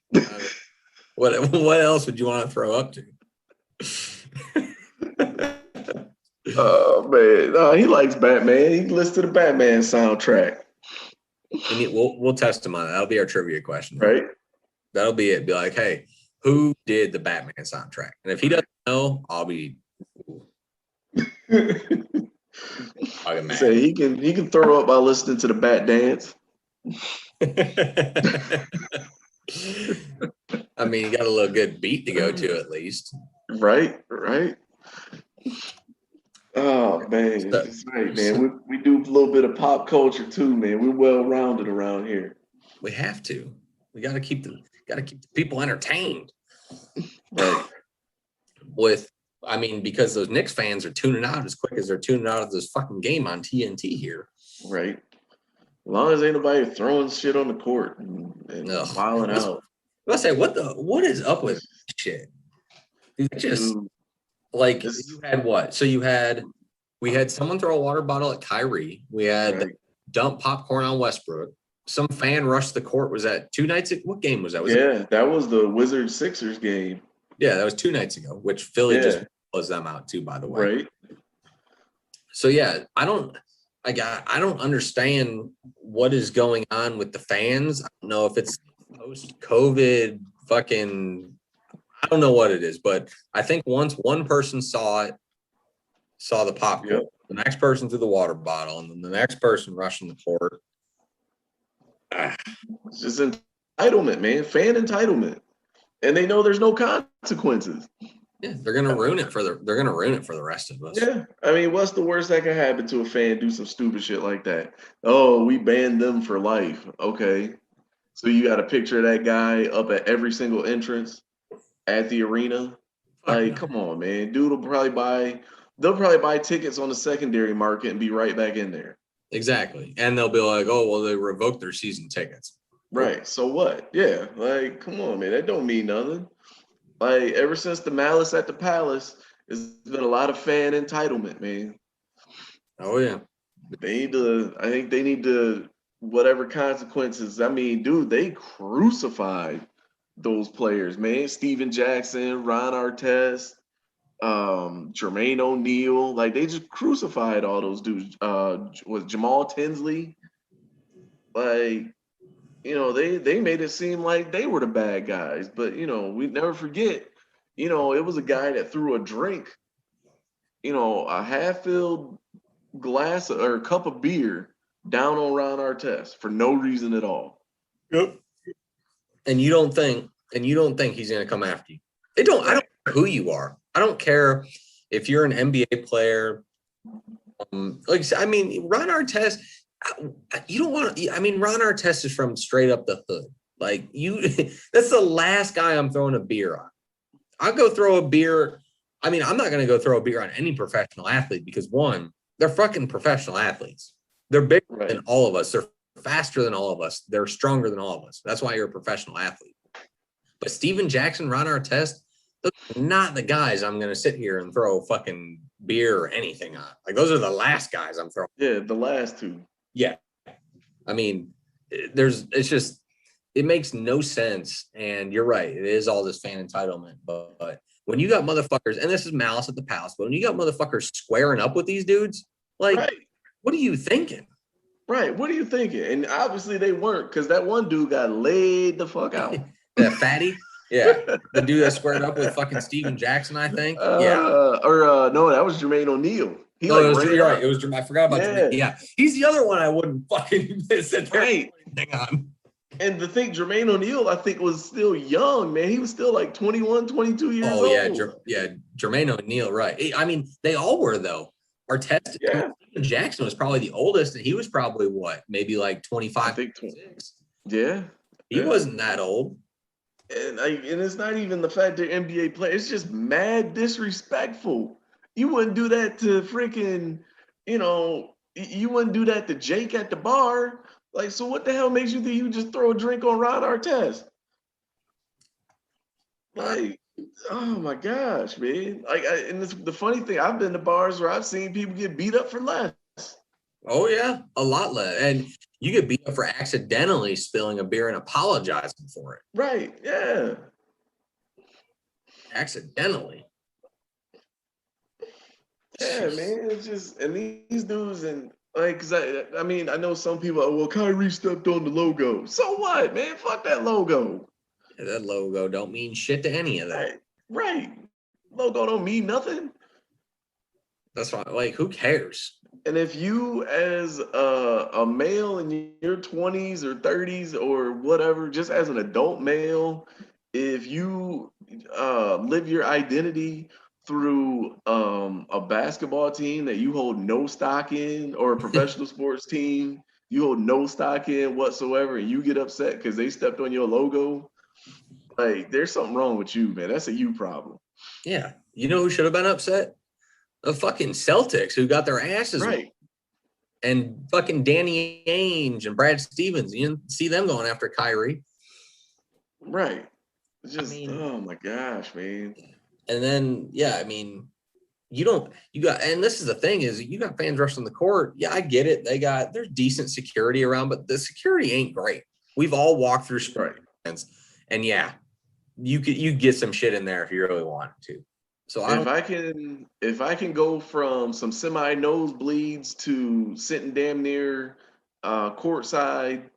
What else would you want to throw up to? Oh man, no, he likes Batman. He listens to the Batman soundtrack. We'll test him on that. That'll be our trivia question, right? That'll be it. Be like, hey, who did the Batman soundtrack? And if he doesn't know, I'll be. Say he can throw up by listening to the Bat Dance. I mean, you got a little good beat to go to at least. Right. Oh man, that's right, man. We do a little bit of pop culture too, man. We're well rounded around here. We have to. We got to keep the people entertained. Right. Because those Knicks fans are tuning out as quick as they're tuning out of this fucking game on TNT here. Right. As long as ain't nobody throwing shit on the court and wilding out. I say, what is up with shit? You had what? So we had someone throw a water bottle at Kyrie. We had dump popcorn on Westbrook. Some fan rushed the court. Was that 2 nights ago? What game was that? That was the Wizards-Sixers game. Yeah, that was 2 nights ago, which Philly just closed them out too, by the way. Right. So yeah, I don't understand what is going on with the fans. I don't know if it's post-COVID fucking, I don't know what it is, but I think once one person saw the popcorn, the next person threw the water bottle, and then the next person rushing the court. It's just entitlement, man. Fan entitlement. And they know there's no consequences. Yeah, they're gonna ruin it for the rest of us. Yeah. I mean, what's the worst that could happen to a fan do some stupid shit like that? Oh, we banned them for life. Okay. So you got a picture of that guy up at every single entrance at the arena. Like, come on, man. Dude will they'll probably buy tickets on the secondary market and be right back in there. Exactly. And they'll be like, oh, well, they revoked their season tickets. Right. So what? Yeah. Like, come on, man. That don't mean nothing. Like, ever since the Malice at the Palace, there's been a lot of fan entitlement, man. Oh, yeah. I think they need to, whatever consequences. I mean, dude, they crucified those players, man. Steven Jackson, Ron Artest, Jermaine O'Neal. Like, they just crucified all those dudes. Was Jamal Tinsley. Like, they made it seem like they were the bad guys. But, we never forget, it was a guy that threw a drink, a half-filled glass or cup of beer down on Ron Artest for no reason at all. Yep. And you don't think he's going to come after you. I don't care who you are. I don't care if you're an NBA player. Ron Artest, you don't want to. I mean, Ron Artest is from straight up the hood. Like that's the last guy I'm throwing a beer on. I'll go throw a beer. I mean, I'm not going to go throw a beer on any professional athlete because one, they're fucking professional athletes. They're bigger than all of us. They're faster than all of us. They're stronger than all of us. That's why you're a professional athlete. But Steven Jackson, Ron Artest, those are not the guys I'm going to sit here and throw fucking beer or anything on. Like, those are the last guys I'm throwing. Yeah, the last two. Yeah. I mean, it makes no sense. And you're right. It is all this fan entitlement. But when you got motherfuckers, and this is Malice at the Palace, but when you got motherfuckers squaring up with these dudes, like, what are you thinking? Right. What are you thinking? And obviously they weren't, because that one dude got laid the fuck out. That fatty? Yeah. The dude that squared up with fucking Steven Jackson, I think. No, that was Jermaine O'Neal. You're right. It was Jermaine. I forgot about Jermaine. Yeah. He's the other one I wouldn't fucking sit there and on. And the thing, Jermaine O'Neal, I think, was still young, man. He was still like 21, 22 years old. Oh, yeah. Jermaine O'Neal, right. I mean, they all were, though. Artest, Jackson was probably the oldest, and he was probably what, maybe like 25. I think 26. Yeah. He wasn't that old. And it's not even the fact they're NBA players. It's just mad disrespectful. You wouldn't do that to freaking, you wouldn't do that to Jake at the bar. Like, so what the hell makes you think you just throw a drink on Ron Artest? Like, oh my gosh, man. Like, and the funny thing, I've been to bars where I've seen people get beat up for less. Oh yeah, a lot less. And you get beat up for accidentally spilling a beer and apologizing for it. Right, yeah. Accidentally. Yeah, man. It's just, and these dudes, and like, cause I mean, I know some people are, well, Kyrie stepped on the logo. So what, man? Fuck that logo. Yeah, that logo don't mean shit to any of that. Right. Logo don't mean nothing. That's why, like, who cares? And if you, as a male in your 20s or 30s or whatever, just as an adult male, if you live your identity through a basketball team that you hold no stock in, or a professional sports team you hold no stock in whatsoever, and you get upset because they stepped on your logo, like, there's something wrong with you, man. That's a you problem. Yeah. You know who should have been upset? The fucking Celtics, who got their asses Right. and fucking Danny Ainge and Brad Stevens. You didn't see them going after Kyrie. Right. It's just, I mean, oh my gosh, man. And then, yeah, I mean, you got, and this is the thing, is you got fans rushing the court. Yeah, I get it. There's decent security around, but the security ain't great. We've all walked through sports, and yeah, you get some shit in there if you really want to. So if I can go from some semi nosebleeds to sitting damn near courtside,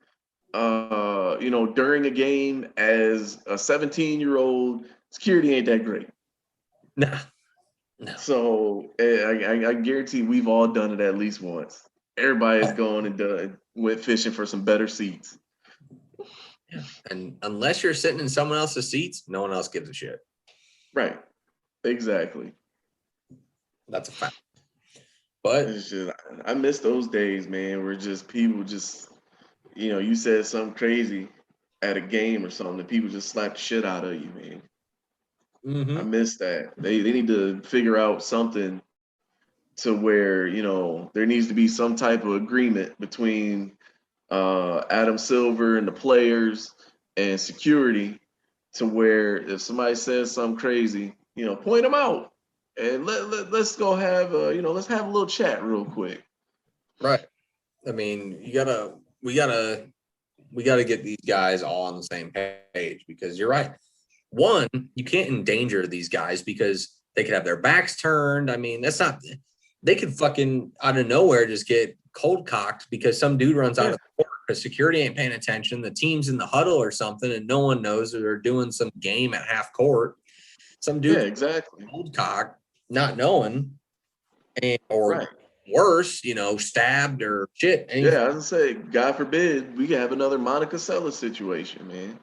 during a game as a 17-year-old, security ain't that great. No. So I guarantee we've all done it at least once. Everybody's gone and went fishing for some better seats. Yeah. And unless you're sitting in someone else's seats, no one else gives a shit. Right. Exactly. That's a fact. But it's just, I miss those days, man, where just people just, you said something crazy at a game or something, and people just slap the shit out of you, man. mm-hmm. I miss that. They need to figure out something to where, there needs to be some type of agreement between Adam Silver and the players and security, to where if somebody says something crazy, point them out, and let's go have let's have a little chat real quick. Right. I mean, we gotta get these guys all on the same page, because you're right. One, you can't endanger these guys because they could have their backs turned. I mean, they could fucking out of nowhere just get cold cocked because some dude runs out of the court because security ain't paying attention. The team's in the huddle or something, and no one knows that they're doing some game at half court. Some dude, exactly, cold cock, not knowing, or worse, stabbed or shit. Anything. Yeah, I was gonna say, God forbid, we could have another Monica Seles situation, man.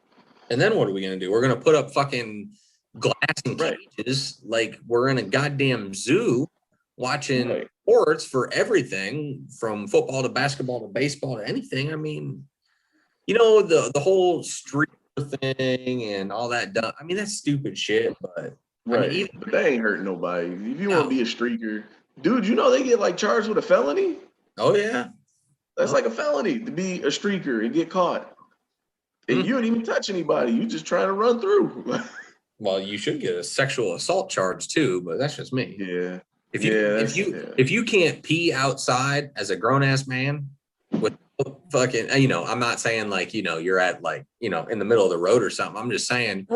And then what are we gonna do? We're gonna put up fucking glass and cages like we're in a goddamn zoo watching sports for everything from football to basketball to baseball to anything. I mean, the whole street thing and all that done. I mean, that's stupid shit, but I mean, but that ain't hurting nobody. If you want to be a streaker, dude, they get charged with a felony? Oh yeah. That's like a felony to be a streaker and get caught. And you don't even touch anybody. You just trying to run through. Well, you should get a sexual assault charge too, but that's just me. Yeah. If you can't pee outside as a grown ass man with fucking, I'm not saying you're at in the middle of the road or something. I'm just saying,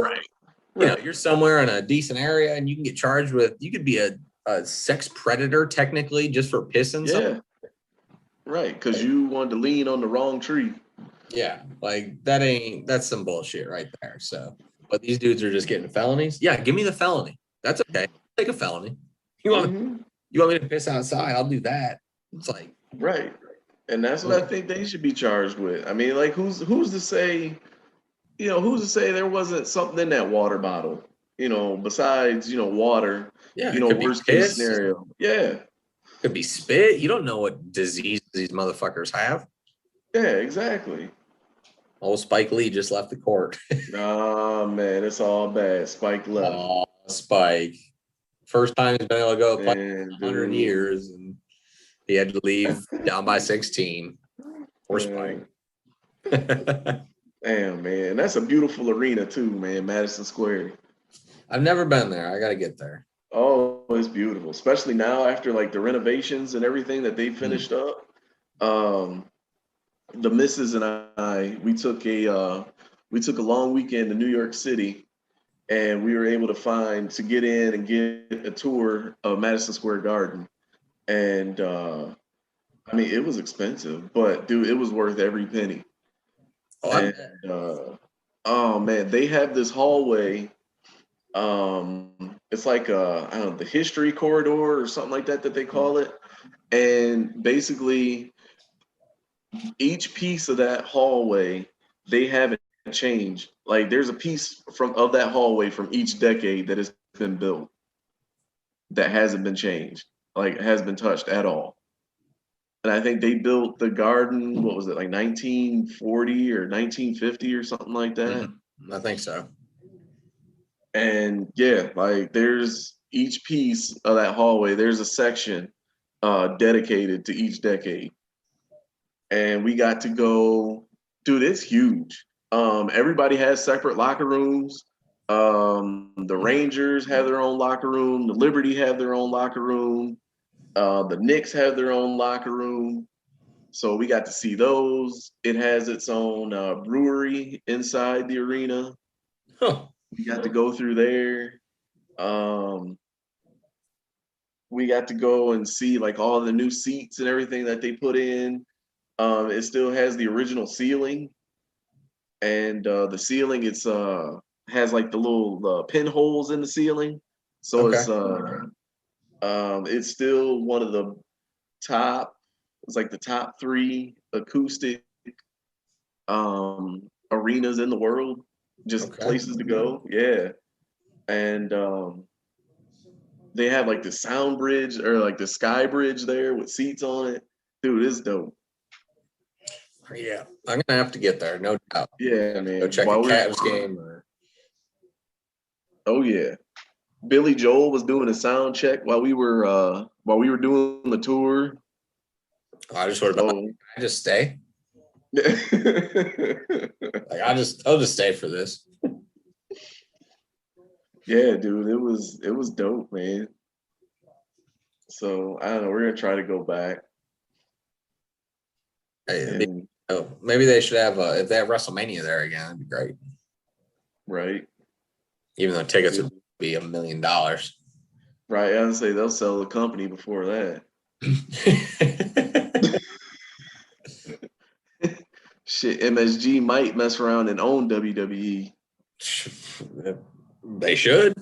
you're somewhere in a decent area and you can get charged with, you could be a sex predator technically just for pissing. Yeah. Right. Because you wanted to lean on the wrong tree. Yeah. That's some bullshit right there. So, but these dudes are just getting felonies. Yeah. Give me the felony. That's okay. Take a felony. You want me to piss outside? I'll do that. It's like, right. And that's what I think they should be charged with. I mean, like, who's to say, who's to say there wasn't something in that water bottle, besides, water, worst case scenario. Yeah. Could be spit. You don't know what disease these motherfuckers have. Yeah, exactly. Oh, Spike Lee just left the court. Oh, man, it's all bad. Spike left. Oh, Spike. First time he's been able to go play in 100 years, and he had to leave down by 16. Poor Spike. Damn, man. That's a beautiful arena too, man. Madison Square. I've never been there. I got to get there. Oh, it's beautiful, especially now after like the renovations and everything that they finished up. Um, the missus and I, we took a long weekend to New York City, and we were able to get in and get a tour of Madison Square Garden. And I mean, it was expensive, but dude, it was worth every penny. Oh, And oh man, they have this hallway. It's like I don't know, the history corridor or something like that they call it. And basically, each piece of that hallway, they haven't changed. Like there's a piece of that hallway from each decade that has been built that hasn't been changed, like has been touched at all. And I think they built the garden, what was it, like 1940 or 1950 or something like that. I think so. And yeah, like there's each piece of that hallway, there's a section dedicated to each decade. And we got to go, dude, it's huge. Everybody has separate locker rooms. The Rangers have their own locker room. The Liberty have their own locker room. The Knicks have their own locker room. So we got to see those. It has its own brewery inside the arena. Huh. We got to go through there. We got to go and see like all the new seats and everything that they put in. It still has the original ceiling, and the ceiling has like the little pinholes in the ceiling, so it's still one of the top. It's like the top 3 acoustic arenas in the world, just places to go. Yeah, and they have like the sound bridge or like the sky bridge there with seats on it. Dude, it's dope. Yeah, I'm gonna have to get there, no doubt. Yeah, man. Go check a Cavs game. Oh yeah, Billy Joel was doing a sound check while we were doing the tour. I just would have. I just stay. Like I'll just stay for this. Yeah, dude, it was dope, man. So I don't know. We're gonna try to go back. Hey, maybe they should have if they have WrestleMania there again. That'd be great. Right. Even though tickets would be $1 million. Right. I would say they'll sell the company before that. Shit, MSG might mess around and own WWE. They should.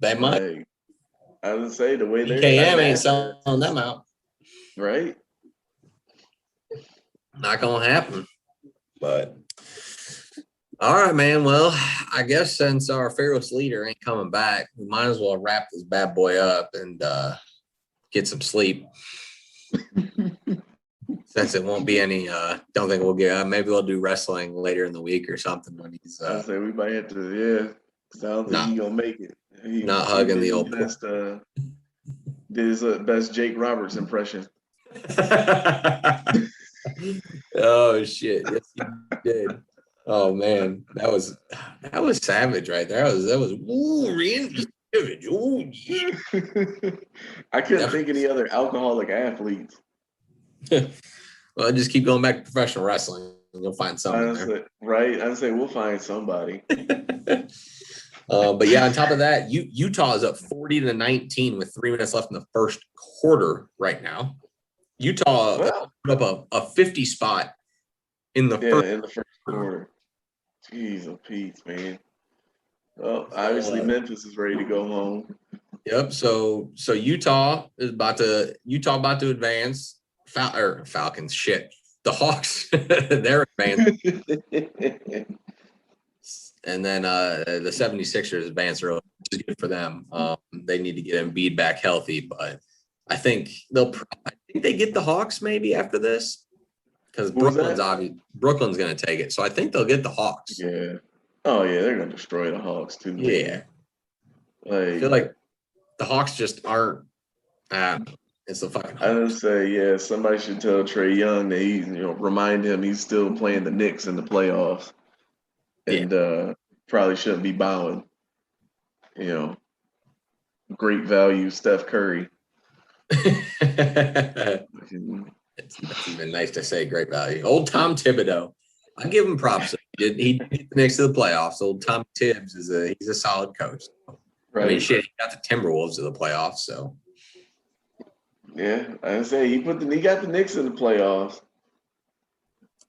They might. Like, I would say the way they're KM ain't selling them out. Right. Not gonna happen. But all right, man. Well, I guess since our fearless leader ain't coming back, we might as well wrap this bad boy up and get some sleep. Since it won't be any, don't think we'll get. Maybe we'll do wrestling later in the week or something when he's. I say we might have to, yeah. Cause I don't think he's gonna make it. Not hugging the old best. Did his best Jake Roberts impression. Oh shit! Yes, he did. Oh man, that was savage right there. That was ooh, Randy Savage. Ooh, yeah. I couldn't think of any other alcoholic athletes. Well, just keep going back to professional wrestling, and you'll find something there. Right? I'd say we'll find somebody. But yeah, on top of that, Utah is up 40-19 with 3 minutes left in the first quarter right now. Utah put up a 50 spot in the first quarter. Jeez, oh Pete, man. Well, obviously Memphis is ready to go home. Yep. So Utah about to advance. Falcons, shit. The Hawks, they're advancing. And then the 76ers advance early, which is good for them. They need to get Embiid back healthy, but I think they get the Hawks maybe after this because Brooklyn's going to take it. So I think they'll get the Hawks. Yeah. Oh yeah, they're going to destroy the Hawks too. Yeah. I feel like the Hawks just aren't. It's the fucking. I would say, yeah, somebody should tell Trae Young that remind him he's still playing the Knicks in the playoffs, and probably shouldn't be bowing. Great value, Steph Curry. It's even nice to say great value. Old Tom Thibodeau. I give him props. He did the Knicks to the playoffs. Old Tom Tibbs he's a solid coach. Right. I mean, shit, he got the Timberwolves to the playoffs, so. Yeah, I say he got the Knicks in the playoffs.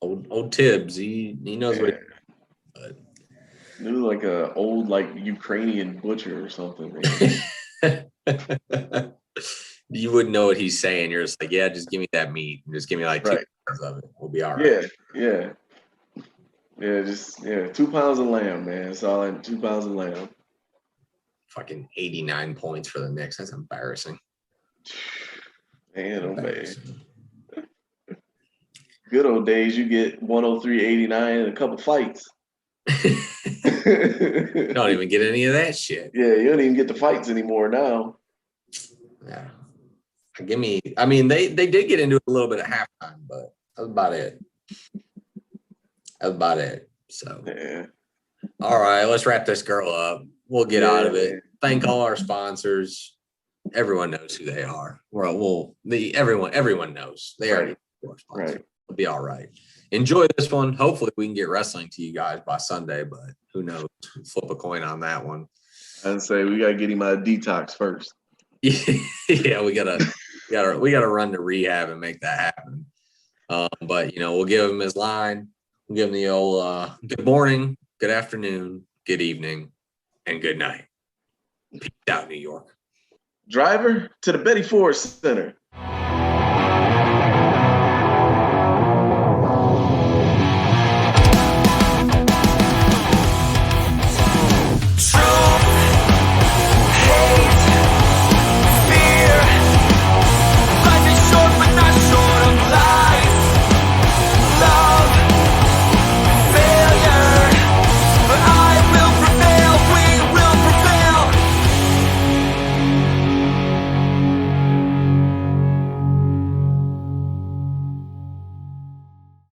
Old Tibbs, he knows what. He was like a old Ukrainian butcher or something. You wouldn't know what he's saying. You're just like, yeah, just give me that meat. Just give me like 2 pounds of it. We'll be all right. Yeah. 2 pounds of lamb, man. It's all in 2 pounds of lamb. Fucking 89 points for the Knicks. That's embarrassing. Man, oh man. Good old days, you get 103.89 in a couple fights. You don't even get any of that shit. Yeah, you don't even get the fights anymore now. Yeah. I mean, they did get into it a little bit at halftime, but that was about it. So, yeah. All right, let's wrap this girl up. We'll get out of it. Thank all our sponsors. Everyone knows who they are. Everyone knows. They already know our sponsors. Right. It'll be all right. Enjoy this one. Hopefully we can get wrestling to you guys by Sunday, but who knows? Flip a coin on that one. I'd say we gotta get him out of detox first. Yeah, we gotta run to rehab and make that happen. But we'll give him his line. We'll give him the old good morning, good afternoon, good evening, and good night. Peace out, New York. Driver to the Betty Ford Center.